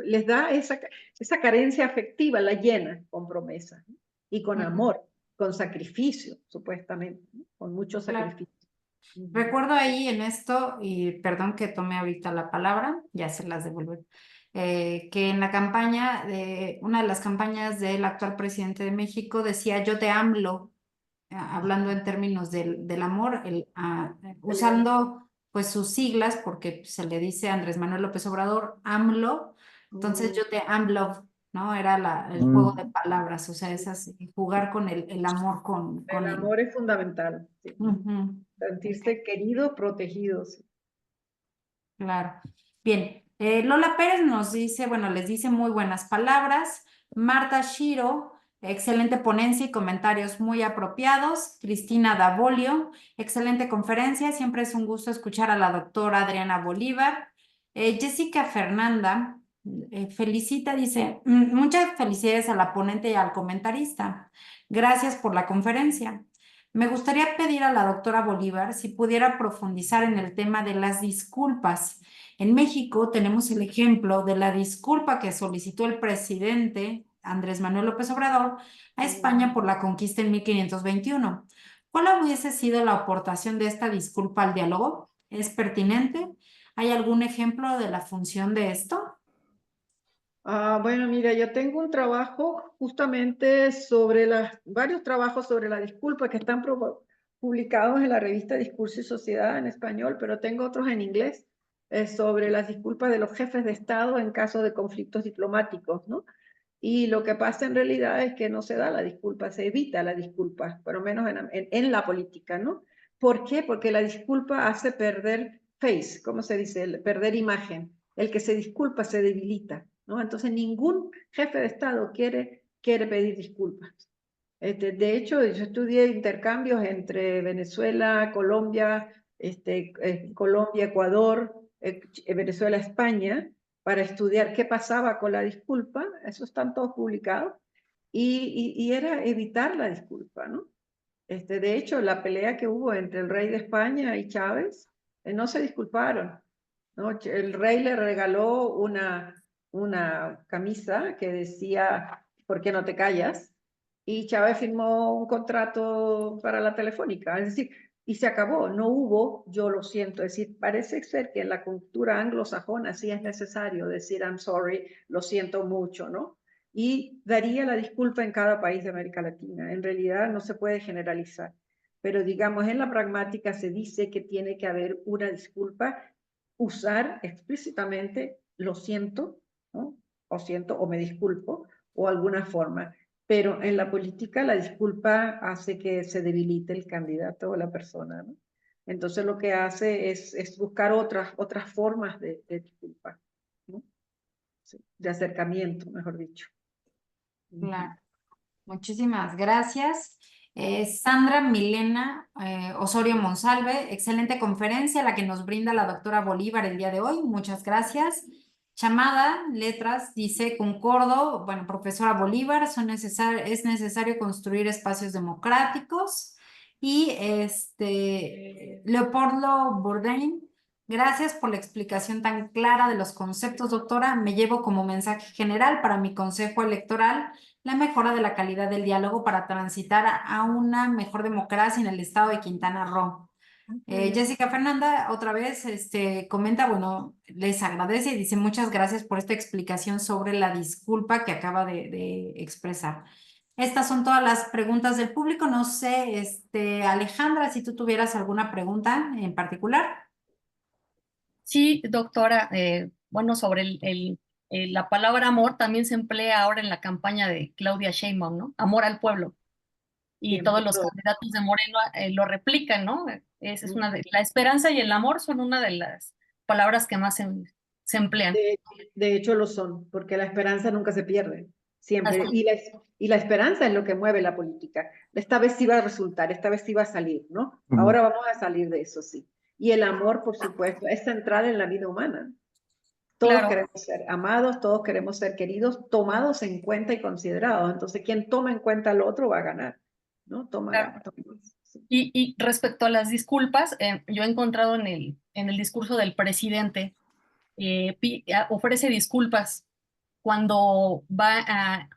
les da esa carencia afectiva, la llena con promesa, ¿no? Y con amor. con sacrificio, supuestamente, ¿no? Con mucho Claro. sacrificio. Recuerdo ahí en esto, y perdón que tome ahorita la palabra, ya se las devuelvo, que en la campaña, una de las campañas del actual presidente de México decía yo te AMLO, hablando en términos del amor, usando pues sus siglas, porque se le dice a Andrés Manuel López Obrador, AMLO, entonces yo te AMLO, ¿no? Era el juego de palabras, o sea, jugar con el amor con El él. amor es fundamental, sí. Ujú. Sentirse querido, protegido. Sí. Claro. Bien, Lola Pérez nos dice, bueno, les dice muy buenas palabras. Marta Shiro, excelente ponencia y comentarios muy apropiados. Cristina Davolio, excelente conferencia. Siempre es un gusto escuchar a la doctora Adriana Bolívar. Jessica Fernanda felicita, dice, muchas felicidades a la ponente y al comentarista. Gracias por la conferencia. Me gustaría pedir a la doctora Bolívar si pudiera profundizar en el tema de las disculpas. En México tenemos el ejemplo de la disculpa que solicitó el presidente Andrés Manuel López Obrador a España por la conquista en 1521. ¿Cuál hubiese sido la aportación de esta disculpa al diálogo? ¿Es pertinente? ¿Hay algún ejemplo de la función de esto? Bueno, mira, yo tengo un trabajo justamente sobre varios trabajos sobre la disculpa que están publicados en la revista Discurso y Sociedad en español, pero tengo otros en inglés sobre las disculpas de los jefes de Estado en caso de conflictos diplomáticos, ¿no? Y lo que pasa en realidad es que no se da la disculpa, se evita la disculpa, por lo menos en la política, ¿no? ¿Por qué? Porque la disculpa hace perder face, ¿cómo se dice? Perder imagen. El que se disculpa se debilita, ¿no? Entonces ningún jefe de Estado quiere pedir disculpas. De hecho, yo estudié intercambios entre Venezuela, Colombia, Colombia, Ecuador, Venezuela, España, para estudiar qué pasaba con la disculpa. Eso están todos publicados. Y era evitar la disculpa, ¿no? De hecho, la pelea que hubo entre el rey de España y Chávez, no se disculparon, ¿no? El rey le regaló una camisa que decía, ¿por qué no te callas? Y Chávez firmó un contrato para la Telefónica, es decir, y se acabó, no hubo, yo lo siento, es decir, parece ser que en la cultura anglosajona sí es necesario decir I'm sorry, lo siento mucho, ¿no? Y daría la disculpa en cada país de América Latina. En realidad no se puede generalizar, pero digamos, en la pragmática se dice que tiene que haber una disculpa, usar explícitamente lo siento, ¿no? O siento, o me disculpo, o alguna forma. Pero en la política la disculpa hace que se debilite el candidato o la persona, ¿no? Entonces lo que hace es buscar otras formas de disculpa, ¿no? Sí, de acercamiento, mejor dicho. Claro. Muchísimas gracias. Sandra Milena Osorio Monsalve, excelente conferencia la que nos brinda la doctora Bolívar el día de hoy. Muchas gracias. Chamada Letras dice, concordo, bueno, profesora Bolívar, es necesario construir espacios democráticos. Y Leopoldo Bourdain, gracias por la explicación tan clara de los conceptos, doctora. Me llevo como mensaje general para mi consejo electoral la mejora de la calidad del diálogo para transitar a una mejor democracia en el estado de Quintana Roo. Jessica Fernanda otra vez comenta, bueno, les agradece y dice muchas gracias por esta explicación sobre la disculpa que acaba de expresar. Estas son todas las preguntas del público. No sé, Alejandra, si tú tuvieras alguna pregunta en particular. Sí, doctora, bueno, sobre la palabra amor también se emplea ahora en la campaña de Claudia Sheinbaum, ¿no? Amor al pueblo. Y Bien, todos los candidatos de Moreno lo replican, ¿no? Esa es la esperanza y el amor son una de las palabras que más se emplean. de hecho lo son, porque la esperanza nunca se pierde, siempre. Así. Y la esperanza es lo que mueve la política. Esta vez sí va a resultar, esta vez sí va a salir, ¿no? Ahora vamos a salir de eso, sí. Y el amor, por supuesto, es central en la vida humana. Todos Claro. queremos ser amados, todos queremos ser queridos, tomados en cuenta y considerados. Entonces, quien toma en cuenta al otro va a ganar, ¿no? Claro. Sí. Y respecto a las disculpas, yo he encontrado en el discurso del presidente, ofrece disculpas cuando va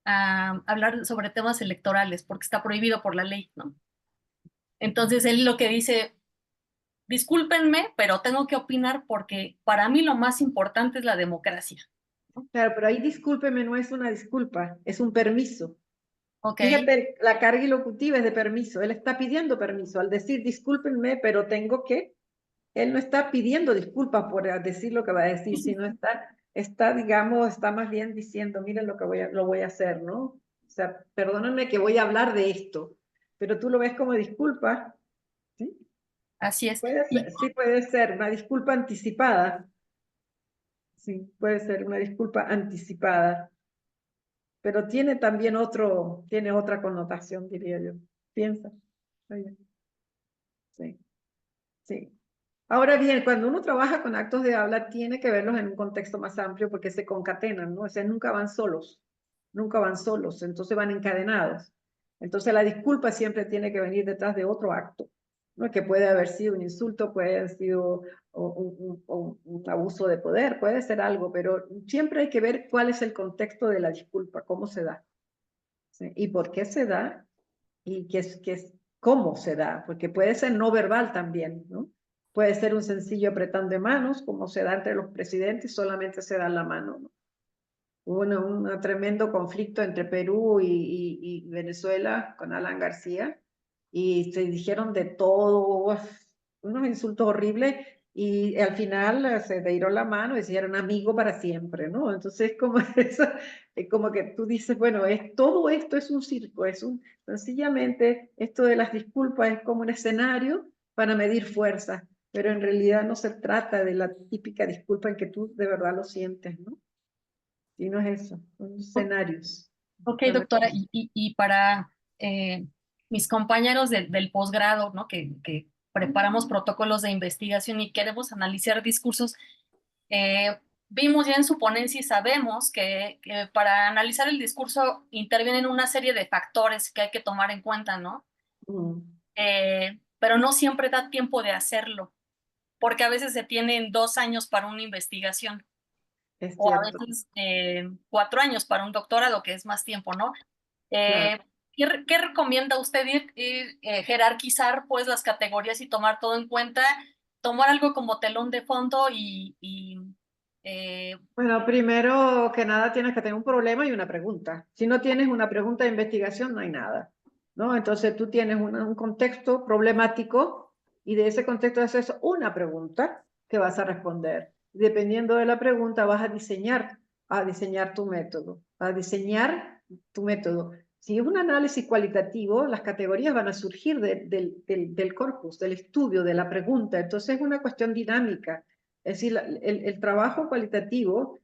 a hablar sobre temas electorales porque está prohibido por la ley, ¿no? Entonces él lo que dice, discúlpenme, pero tengo que opinar porque para mí lo más importante es la democracia. Claro, pero ahí discúlpeme no es una disculpa, es un permiso. ¿Ok? Fíjate, la carga ilocutiva es de permiso. Él está pidiendo permiso al decir discúlpenme, pero tengo que. Él no está pidiendo disculpas por decir lo que va a decir, sino digamos, está más bien diciendo, miren lo que lo voy a hacer, ¿no? O sea, perdónenme que voy a hablar de esto, pero tú lo ves como disculpa, ¿sí? Así es. Sí puede ser una disculpa anticipada. Sí, puede ser una disculpa anticipada, pero tiene también tiene otra connotación, diría yo. Piensa. Sí, sí. Ahora bien, cuando uno trabaja con actos de habla, tiene que verlos en un contexto más amplio porque se concatenan, ¿no? O sea, nunca van solos, entonces van encadenados. Entonces la disculpa siempre tiene que venir detrás de otro acto, ¿no? Que puede haber sido un insulto, puede haber sido un abuso de poder, puede ser algo, pero siempre hay que ver cuál es el contexto de la disculpa, cómo se da, ¿sí? Y por qué se da y cómo se da, porque puede ser no verbal también, ¿no? Puede ser un sencillo apretón de manos, como se da entre los presidentes, solamente se da la mano, ¿no? Hubo un tremendo conflicto entre Perú y Venezuela con Alan García, y se dijeron de todo, unos insultos horribles, y al final se dieron la mano y se hicieron amigos para siempre, ¿no? Entonces, como eso, como que tú dices, bueno, todo esto es un circo, sencillamente, esto de las disculpas es como un escenario para medir fuerzas, pero en realidad no se trata de la típica disculpa en que tú de verdad lo sientes, ¿no? Y no es eso, son escenarios. Ok, doctora, y para mis compañeros del posgrado, ¿no? Que preparamos protocolos de investigación y queremos analizar discursos, vimos ya en su ponencia y sabemos que para analizar el discurso intervienen una serie de factores que hay que tomar en cuenta, ¿no? Pero no siempre da tiempo de hacerlo, porque a veces se tienen 2 años para una investigación Es o a cierto, veces 4 años para un doctorado, que es más tiempo, ¿no? claro. ¿Qué recomienda usted jerarquizar pues las categorías y tomar todo en cuenta, tomar algo como telón de fondo eh, Bueno, primero que nada tienes que tener un problema y una pregunta. Si no tienes una pregunta de investigación, no hay nada, ¿no? Entonces tú tienes un contexto problemático y de ese contexto haces una pregunta que vas a responder. Dependiendo de la pregunta vas a diseñar tu método, a diseñar tu método. Si es un análisis cualitativo, las categorías van a surgir del corpus, del estudio, de la pregunta. Entonces es una cuestión dinámica. Es decir, el trabajo cualitativo,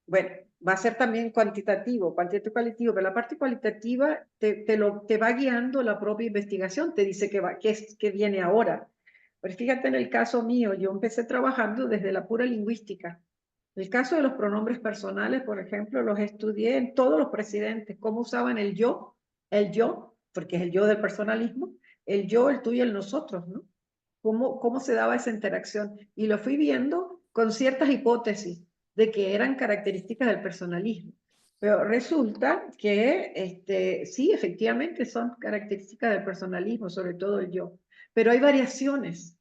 bueno, va a ser también cuantitativo y cualitativo, pero la parte cualitativa te va guiando la propia investigación, te dice qué viene ahora. Pero fíjate en el caso mío, yo empecé trabajando desde la pura lingüística. El caso de los pronombres personales, por ejemplo, los estudié en todos los presidentes, cómo usaban el yo, porque es el yo del personalismo, el yo, el tuyo, el nosotros, ¿no? Cómo se daba esa interacción. Y lo fui viendo con ciertas hipótesis de que eran características del personalismo. Pero resulta que sí, efectivamente son características del personalismo, sobre todo el yo. Pero hay variaciones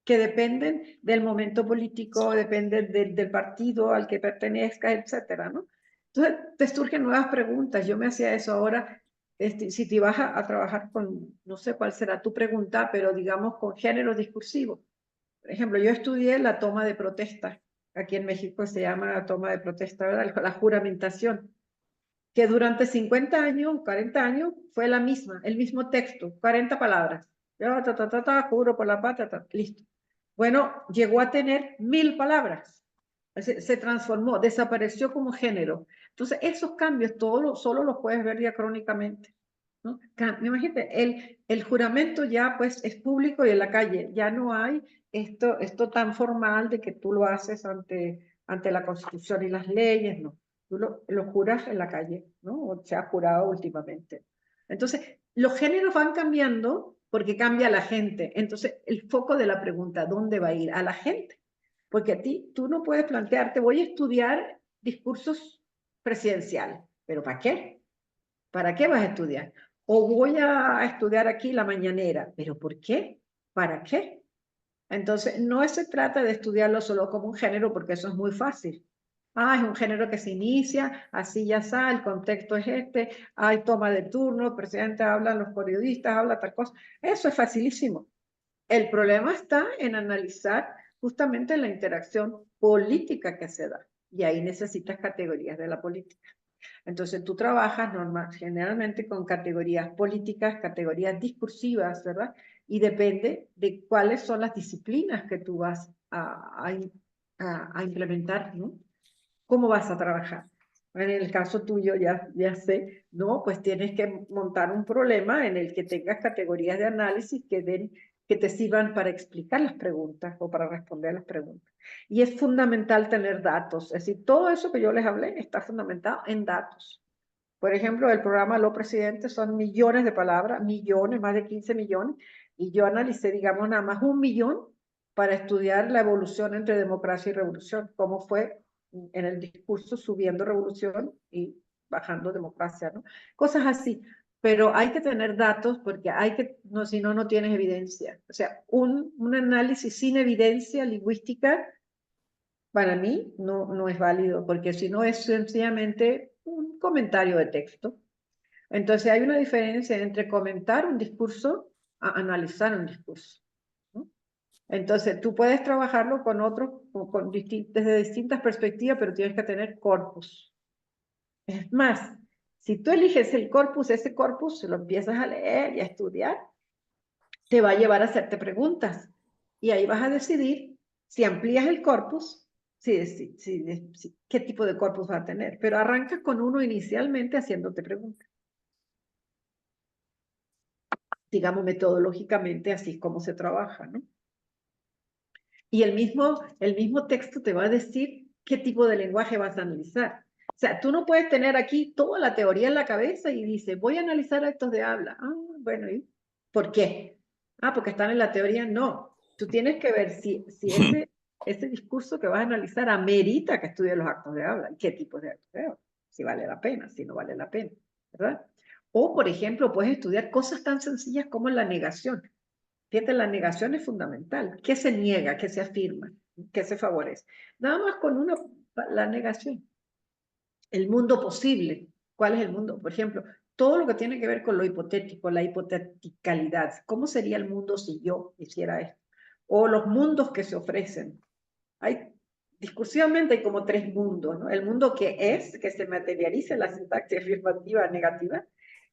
que dependen del momento político, dependen del partido al que pertenezca, etcétera, ¿no? Entonces te surgen nuevas preguntas. Yo me hacía eso ahora. Si te vas a trabajar con, no sé cuál será tu pregunta, pero digamos con género discursivo. Por ejemplo, yo estudié la toma de protesta. Aquí en México se llama la toma de protesta, ¿verdad? La juramentación, que durante 50 años, 40 años, fue la misma, el mismo texto, 40 palabras. Yo, juro por la patria, listo. Bueno, llegó a tener 1000 palabras. Se transformó, desapareció como género. Entonces, esos cambios solo los puedes ver diacrónicamente, ¿no? Imagínate, el juramento ya pues es público y en la calle. Ya no hay esto tan formal de que tú lo haces ante la Constitución y las leyes, no. Tú lo juras en la calle, ¿no? O se ha jurado últimamente. Entonces, los géneros van cambiando porque cambia la gente. Entonces, el foco de la pregunta, ¿dónde va a ir? A la gente. Porque tú no puedes plantearte, voy a estudiar discursos presidenciales. ¿Pero para qué? ¿Para qué vas a estudiar? O voy a estudiar aquí la mañanera. ¿Pero por qué? ¿Para qué? Entonces, no se trata de estudiarlo solo como un género, porque eso es muy fácil. Ah, es un género que se inicia, así ya está, el contexto es este, hay toma de turno, el presidente habla, los periodistas habla tal cosa. Eso es facilísimo. El problema está en analizar justamente la interacción política que se da. Y ahí necesitas categorías de la política. Entonces tú trabajas generalmente con categorías políticas, categorías discursivas, ¿verdad? Y depende de cuáles son las disciplinas que tú vas a implementar, ¿no? ¿Cómo vas a trabajar? En el caso tuyo, ya sé, ¿no? Pues tienes que montar un problema en el que tengas categorías de análisis que te sirvan para explicar las preguntas o para responder a las preguntas. Y es fundamental tener datos. Es decir, todo eso que yo les hablé está fundamentado en datos. Por ejemplo, el programa Lo Presidente son millones de palabras, millones, más de 15 millones, y yo analicé, digamos, nada más 1 millón para estudiar la evolución entre democracia y revolución, cómo fue en el discurso subiendo revolución y bajando democracia, ¿no? Cosas así. Pero hay que tener datos porque no, si no, no tienes evidencia. O sea, un análisis sin evidencia lingüística para mí no es válido, porque si no es sencillamente un comentario de texto. Entonces hay una diferencia entre comentar un discurso a analizar un discurso, ¿no? Entonces tú puedes trabajarlo con otros, desde distintas perspectivas, pero tienes que tener corpus. Es más, si tú eliges el corpus, ese corpus, lo empiezas a leer y a estudiar, te va a llevar a hacerte preguntas. Y ahí vas a decidir si amplías el corpus, qué tipo de corpus va a tener. Pero arranca con uno inicialmente haciéndote preguntas. Digamos, metodológicamente, así es como se trabaja, ¿no? Y el mismo texto te va a decir qué tipo de lenguaje vas a analizar. O sea, tú no puedes tener aquí toda la teoría en la cabeza y dices, voy a analizar actos de habla. Ah, bueno, ¿y por qué? Ah, porque están en la teoría. No, tú tienes que ver si ese discurso que vas a analizar amerita que estudies los actos de habla. ¿Qué tipos de actos de habla? Si vale la pena, si no vale la pena, ¿verdad? O, por ejemplo, puedes estudiar cosas tan sencillas como la negación. Fíjate, la negación es fundamental. ¿Qué se niega? ¿Qué se afirma? ¿Qué se favorece? Nada más con la negación. El mundo posible. ¿Cuál es el mundo? Por ejemplo, todo lo que tiene que ver con lo hipotético, la hipoteticalidad. ¿Cómo sería el mundo si yo hiciera esto? O los mundos que se ofrecen. Discursivamente hay como 3 mundos, ¿no? El mundo que se materializa en la sintaxis afirmativa negativa.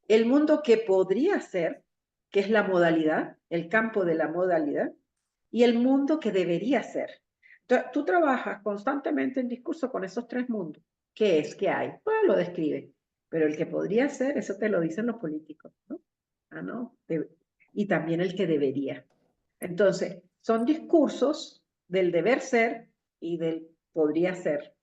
El mundo que podría ser, que es la modalidad, el campo de la modalidad, y el mundo que debería ser. Entonces, tú trabajas constantemente en discurso con esos 3 mundos. ¿Qué es? ¿Qué hay? Pues lo describe. Pero el que podría ser, eso te lo dicen los políticos, ¿no? Ah, no. Y también el que debería. Entonces, son discursos del deber ser y del podría ser.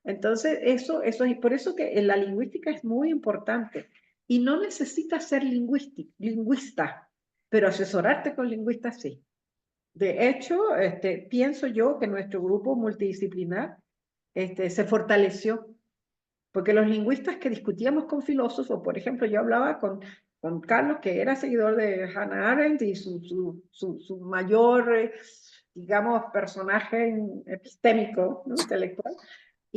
Entonces, eso es por eso que la lingüística es muy importante. Y no necesitas ser lingüista, pero asesorarte con lingüistas sí. De hecho, pienso yo que nuestro grupo multidisciplinar se fortaleció, porque los lingüistas que discutíamos con filósofos, por ejemplo, yo hablaba con Carlos, que era seguidor de Hannah Arendt, y su mayor, digamos, personaje epistémico, ¿no? Intelectual.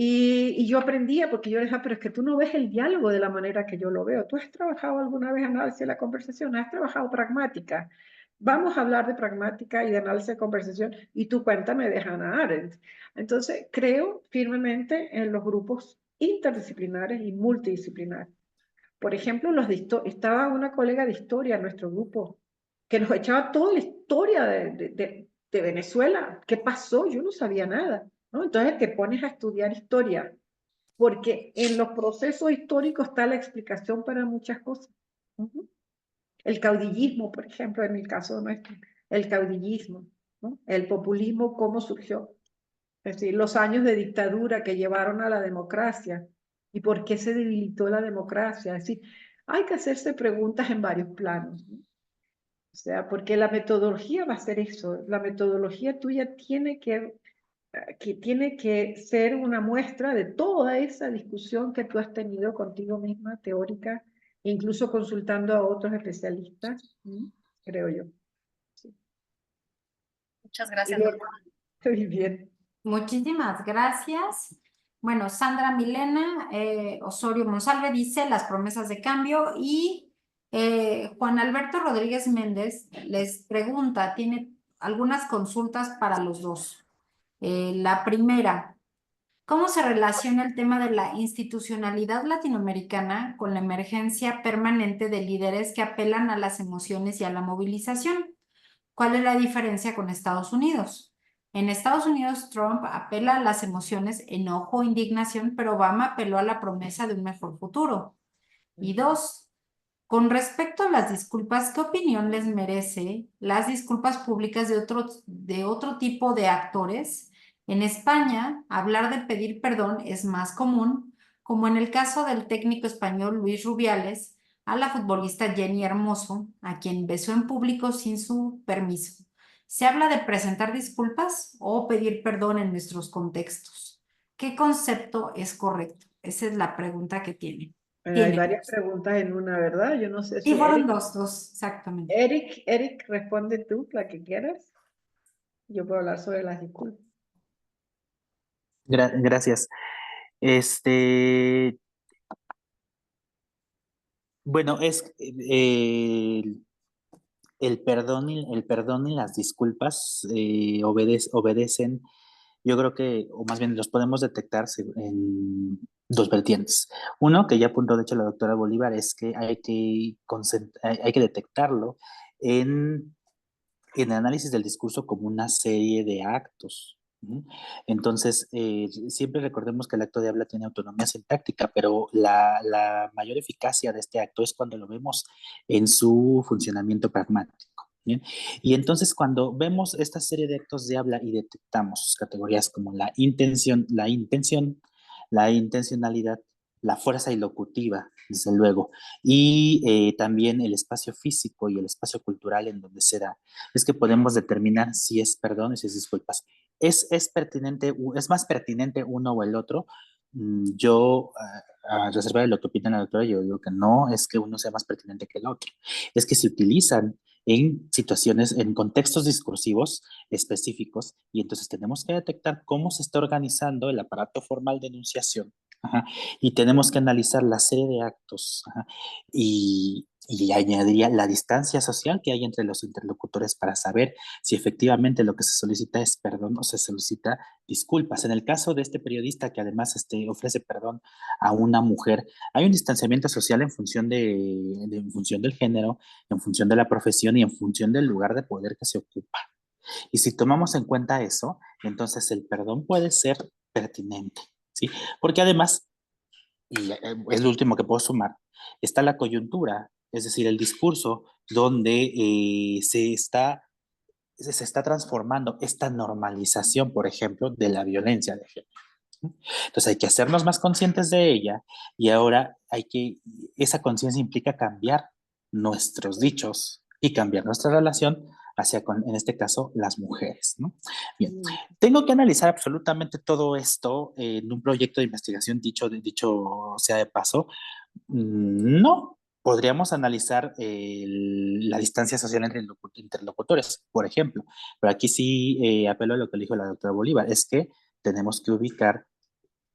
Y yo aprendía, porque yo decía, pero es que tú no ves el diálogo de la manera que yo lo veo. ¿Tú has trabajado alguna vez análisis de la conversación? ¿Has trabajado pragmática? Vamos a hablar de pragmática y de análisis de conversación, y tú cuéntame de Hannah Arendt. Entonces, creo firmemente en los grupos interdisciplinares y multidisciplinares. Por ejemplo, estaba una colega de historia en nuestro grupo que nos echaba toda la historia de Venezuela. ¿Qué pasó? Yo no sabía nada, ¿no? Entonces te pones a estudiar historia, porque en los procesos históricos está la explicación para muchas cosas. El caudillismo, por ejemplo, en el caso nuestro, el caudillismo, ¿no? El populismo, ¿cómo surgió? Es decir, los años de dictadura que llevaron a la democracia y por qué se debilitó la democracia. Es decir, hay que hacerse preguntas en varios planos, ¿no? O sea, porque la metodología va a ser eso. La metodología tuya tiene que que tiene que ser una muestra de toda esa discusión que tú has tenido contigo misma, teórica, incluso consultando a otros especialistas, creo yo. Sí. Muchas Y gracias, luego, doctora. muy bien. Muchísimas gracias. Bueno, Sandra Milena Osorio Monsalve dice las promesas de cambio y Juan Alberto Rodríguez Méndez les pregunta, tiene algunas consultas para los dos. La primera, ¿cómo se relaciona el tema de la institucionalidad latinoamericana con la emergencia permanente de líderes que apelan a las emociones y a la movilización? ¿Cuál es la diferencia con Estados Unidos? En Estados Unidos, Trump apela a las emociones, enojo, indignación, pero Obama apeló a la promesa de un mejor futuro. Y dos, con respecto a las disculpas, ¿qué opinión les merece las disculpas públicas de otro tipo de actores? En España, hablar de pedir perdón es más común, como en el caso del técnico español Luis Rubiales, a la futbolista Jenny Hermoso, a quien besó en público sin su permiso. ¿Se habla de presentar disculpas o pedir perdón en nuestros contextos? ¿Qué concepto es correcto? Esa es la pregunta que Hay tienen. varias preguntas en una, ¿verdad? Yo no sé Sí, si fueron dos, exactamente. Eric, responde tú, la que quieras. Yo puedo hablar sobre las disculpas. Gracias. Este, bueno, el perdón y las disculpas obedecen, yo creo que, o más bien los podemos detectar en dos vertientes. Uno, que ya apuntó de hecho la doctora Bolívar, es que hay que detectarlo en el análisis del discurso como una serie de actos. ¿Sí? Entonces, siempre recordemos que el acto de habla tiene autonomía sintáctica, pero la mayor eficacia de este acto es cuando lo vemos en su funcionamiento pragmático. ¿Bien? Y entonces cuando vemos esta serie de actos de habla y detectamos categorías como la intención, la intencionalidad, la fuerza ilocutiva, desde luego, y también el espacio físico y el espacio cultural en donde se da, es que podemos determinar si es perdón y si es disculpas. ¿Es pertinente, es más pertinente uno o el otro? Yo, a reserva de lo que opina la doctora, yo digo que no es que uno sea más pertinente que el otro, es que se utilizan en situaciones, en contextos discursivos específicos, y entonces tenemos que detectar cómo se está organizando el aparato formal de enunciación. Ajá, y tenemos que analizar la serie de actos, ajá, y añadiría la distancia social que hay entre los interlocutores para saber si efectivamente lo que se solicita es perdón o se solicita disculpas. En el caso de este periodista que además ofrece perdón a una mujer, hay un distanciamiento social en función del género, en función de la profesión y en función del lugar de poder que se ocupa. Y si tomamos en cuenta eso, entonces el perdón puede ser pertinente, ¿sí? Porque además, y es lo último que puedo sumar, está la coyuntura, es decir, el discurso donde se está transformando esta normalización, por ejemplo, de la violencia de género. Entonces hay que hacernos más conscientes de ella y ahora esa conciencia implica cambiar nuestros dichos y cambiar nuestra relación hacia, en este caso, las mujeres, ¿no? Bien, tengo que analizar absolutamente todo esto en un proyecto de investigación, dicho sea de paso. No, podríamos analizar la distancia social entre interlocutores, por ejemplo, pero aquí sí apelo a lo que dijo la doctora Bolívar, es que tenemos que ubicar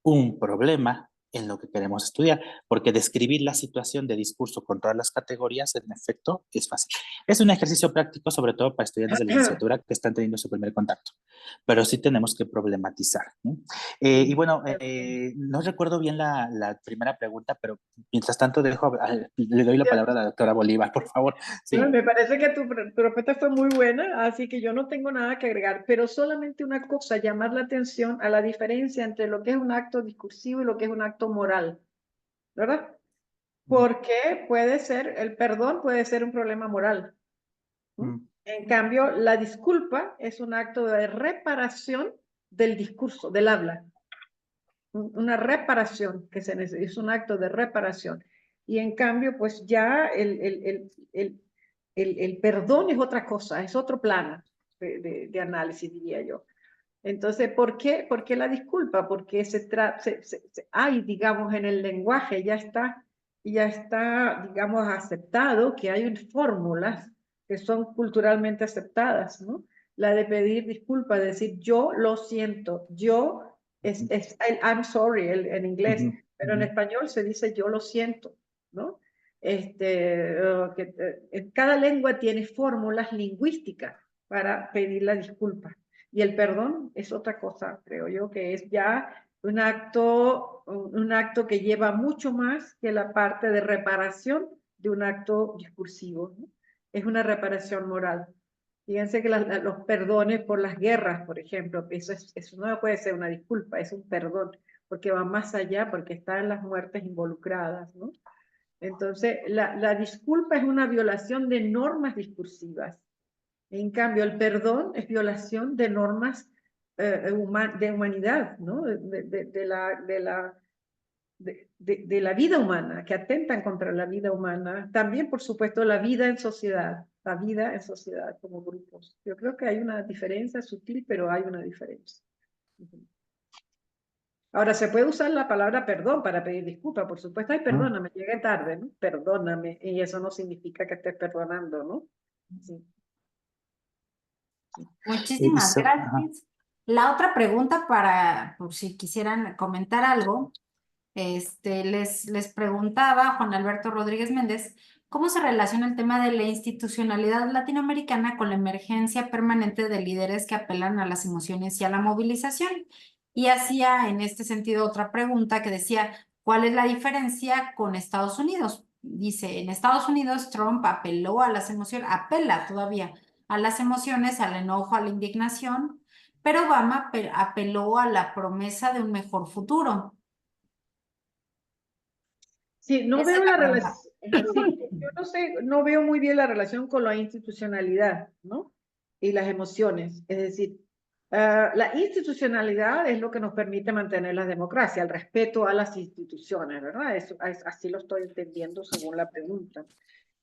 un problema en lo que queremos estudiar, porque describir la situación de discurso con todas las categorías, en efecto, es fácil. Es un ejercicio práctico, sobre todo para estudiantes de licenciatura que están teniendo su primer contacto, pero sí tenemos que problematizar, ¿no? Y bueno, no recuerdo bien la primera pregunta, pero mientras tanto le doy la palabra a la doctora Bolívar, por favor. Sí. Bueno, me parece que tu propuesta fue muy buena, así que yo no tengo nada que agregar, pero solamente una cosa, llamar la atención a la diferencia entre lo que es un acto discursivo y lo que es un acto moral, ¿verdad? Porque el perdón puede ser un problema moral. En cambio, la disculpa es un acto de reparación del discurso, del habla. Una reparación que se necesita, es un acto de reparación. Y en cambio, pues ya el perdón es otra cosa, es otro plano de análisis, diría yo. Entonces, ¿por qué la disculpa? Porque hay, digamos, en el lenguaje, ya está, digamos, aceptado que hay fórmulas que son culturalmente aceptadas, ¿no? La de pedir disculpas, decir yo lo siento, es I'm sorry en inglés, pero en español se dice yo lo siento, ¿no? Cada lengua tiene fórmulas lingüísticas para pedir la disculpa. Y el perdón es otra cosa, creo yo, que es ya un acto que lleva mucho más que la parte de reparación de un acto discursivo, ¿no? Es una reparación moral. Fíjense que los perdones por las guerras, por ejemplo, eso no puede ser una disculpa, es un perdón, porque va más allá, porque están las muertes involucradas, ¿no? Entonces, la disculpa es una violación de normas discursivas. En cambio, el perdón es violación de normas de humanidad, ¿no? De la vida humana, que atentan contra la vida humana. También, por supuesto, la vida en sociedad como grupos. Yo creo que hay una diferencia sutil, pero hay una diferencia. Ahora, se puede usar la palabra perdón para pedir disculpas, por supuesto. Ay, perdóname, llegué tarde, ¿no? Perdóname. Y eso no significa que estés perdonando, ¿no? Sí. Muchísimas gracias. La otra pregunta por si quisieran comentar algo, les preguntaba Juan Alberto Rodríguez Méndez, ¿cómo se relaciona el tema de la institucionalidad latinoamericana con la emergencia permanente de líderes que apelan a las emociones y a la movilización? Y hacía en este sentido otra pregunta que decía, ¿cuál es la diferencia con Estados Unidos? Dice, en Estados Unidos Trump apeló a las emociones, apela todavía a las emociones, al enojo, a la indignación, pero Obama apeló a la promesa de un mejor futuro. Sí, no Esa veo es la la pregunta. relación, yo no sé, no veo muy bien la relación con la institucionalidad, ¿no? Y las emociones. Es decir, la institucionalidad es lo que nos permite mantener la democracia, el respeto a las instituciones, ¿verdad? Así lo estoy entendiendo según la pregunta.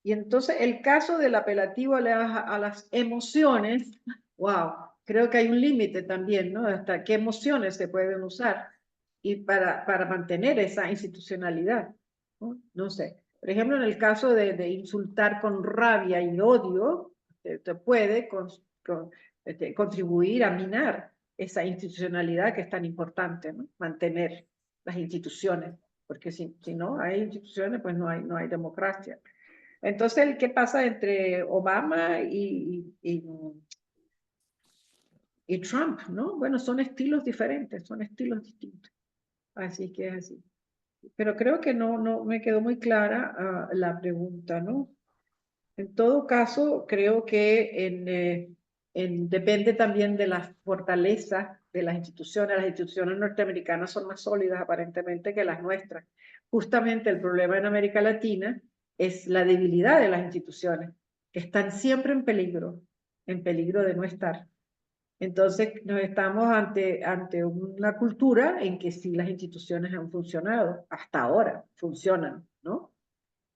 Y entonces el caso del apelativo a las emociones, wow, creo que hay un límite también, ¿no? Hasta qué emociones se pueden usar y para mantener esa institucionalidad, ¿no? No sé. Por ejemplo, en el caso de insultar con rabia y odio, te puede contribuir a minar esa institucionalidad que es tan importante, ¿no? Mantener las instituciones, porque si no hay instituciones, pues no hay democracia. Entonces, ¿qué pasa entre Obama y Trump, ¿no? Bueno, son estilos diferentes, son estilos distintos. Así que es así. Pero creo que no me quedó muy clara la pregunta, ¿no? En todo caso, creo que depende también de la fortaleza de las instituciones. Las instituciones norteamericanas son más sólidas aparentemente que las nuestras. Justamente el problema en América Latina es la debilidad de las instituciones, que están siempre en peligro de no estar. Entonces, nos estamos ante una cultura en que sí las instituciones han funcionado, hasta ahora funcionan, ¿no?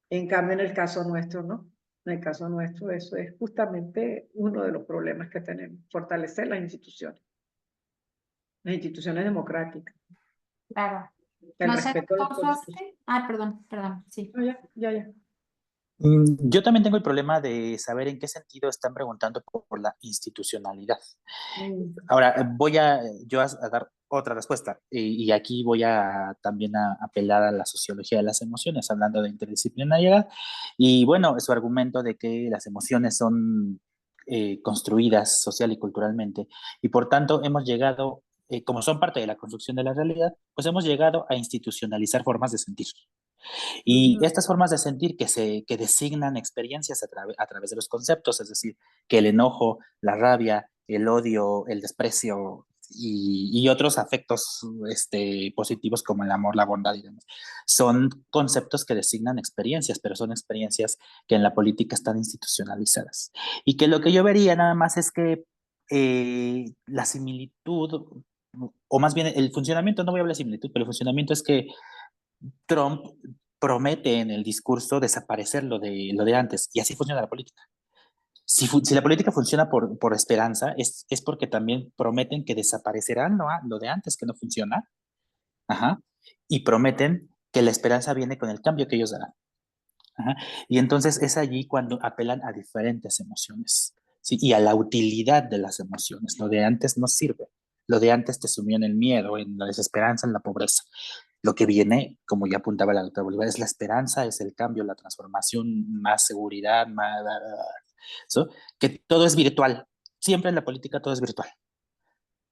En cambio, en el caso nuestro, ¿no? En el caso nuestro, eso es justamente uno de los problemas que tenemos, fortalecer las instituciones democráticas, Claro. el No sé, respeto a las doctor constituciones. Suaste. Ah, perdón, sí. No, ya. Yo también tengo el problema de saber en qué sentido están preguntando por la institucionalidad. Ahora, voy a dar otra respuesta y aquí voy a también a apelar a la sociología de las emociones, hablando de interdisciplinariedad. Y bueno, su argumento de que las emociones son construidas social y culturalmente y por tanto hemos llegado, como son parte de la construcción de la realidad, pues hemos llegado a institucionalizar formas de sentir. Y estas formas de sentir que designan experiencias a través de los conceptos, es decir, que el enojo, la rabia, el odio, el desprecio y otros afectos positivos como el amor, la bondad y demás, son conceptos que designan experiencias, pero son experiencias que en la política están institucionalizadas. Y que lo que yo vería nada más es que la similitud, o más bien el funcionamiento, no voy a hablar de similitud, pero el funcionamiento es que Trump promete en el discurso desaparecer lo de antes, y así funciona la política. Si la política funciona por esperanza, es porque también prometen que desaparecerá lo de antes que no funciona. Ajá. Y prometen que la esperanza viene con el cambio que ellos darán. Ajá. Y entonces es allí cuando apelan a diferentes emociones, ¿sí? Y a la utilidad de las emociones. Lo de antes no sirve. Lo de antes te sumió en el miedo, en la desesperanza, en la pobreza. Lo que viene, como ya apuntaba la doctora Bolívar, es la esperanza, es el cambio, la transformación, más seguridad, más... ¿so? Que todo es virtual. Siempre en la política todo es virtual.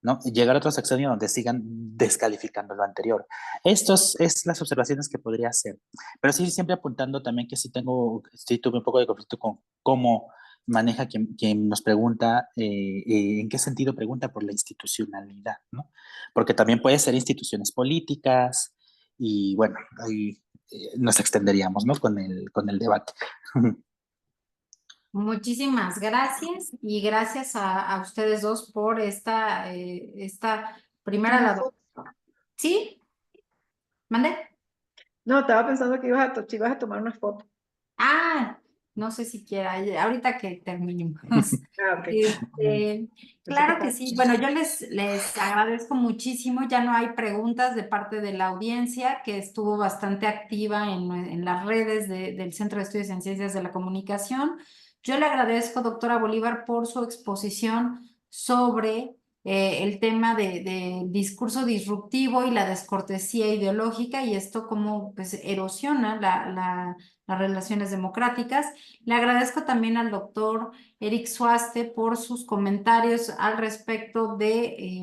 ¿No? Llegar a otro sexenio donde sigan descalificando lo anterior. Estas es las observaciones que podría hacer. Pero sí, siempre apuntando también que sí tuve un poco de conflicto con cómo maneja quien nos pregunta, en qué sentido pregunta por la institucionalidad, ¿no? Porque también puede ser instituciones políticas y bueno, ahí nos extenderíamos, ¿no? Con el debate. Muchísimas gracias y gracias a ustedes dos por esta primera Una la foto. ¿Sí? ¿Mande? No, estaba pensando que si ibas a tomar una foto. Ah, no sé si quiera, ahorita que terminemos. Ah, ok. Pensé que Claro que estaba... sí. Bueno, yo les agradezco muchísimo. Ya no hay preguntas de parte de la audiencia que estuvo bastante activa en las redes del Centro de Estudios en Ciencias de la Comunicación. Yo le agradezco, doctora Bolívar, por su exposición sobre el tema del discurso disruptivo y la descortesía ideológica y esto cómo pues, erosiona las relaciones democráticas. Le agradezco también al doctor Eric Suaste por sus comentarios al respecto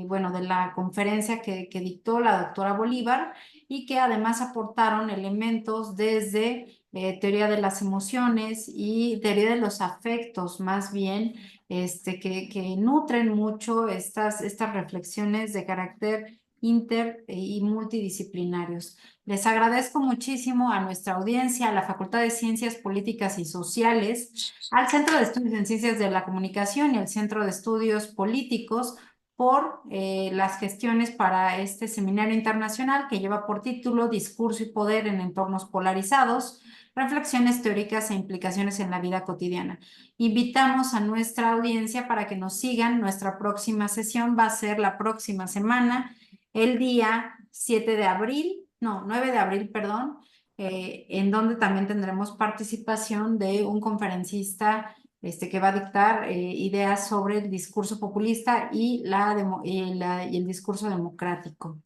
bueno, de la conferencia que dictó la doctora Bolívar y que además aportaron elementos desde teoría de las emociones y teoría de los afectos, más bien, que nutren mucho estas reflexiones de carácter y multidisciplinarios. Les agradezco muchísimo a nuestra audiencia, a la Facultad de Ciencias Políticas y Sociales, al Centro de Estudios en Ciencias de la Comunicación y al Centro de Estudios Políticos por las gestiones para este seminario internacional que lleva por título Discurso y Poder en Entornos Polarizados, Reflexiones Teóricas e Implicaciones en la Vida Cotidiana. Invitamos a nuestra audiencia para que nos sigan. Nuestra próxima sesión va a ser la próxima semana, el día 9 de abril, perdón, en donde también tendremos participación de un conferencista que va a dictar ideas sobre el discurso populista y el discurso democrático.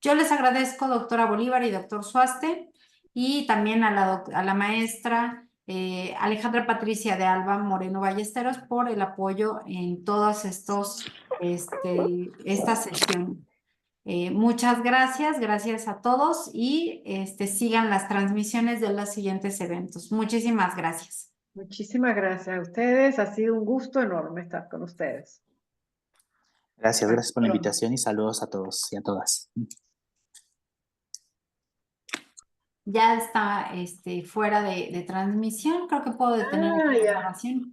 Yo les agradezco, doctora Bolívar y doctor Suaste, y también a la maestra Alejandra Patricia de Alba Moreno Ballesteros por el apoyo en todas esta sesión. Muchas gracias a todos y sigan las transmisiones de los siguientes eventos. Muchísimas gracias. Muchísimas gracias a ustedes. Ha sido un gusto enorme estar con ustedes. Gracias por la Pronto. invitación y saludos a todos y a todas. Ya está fuera de transmisión. Creo que puedo detener aquí la Ya. grabación.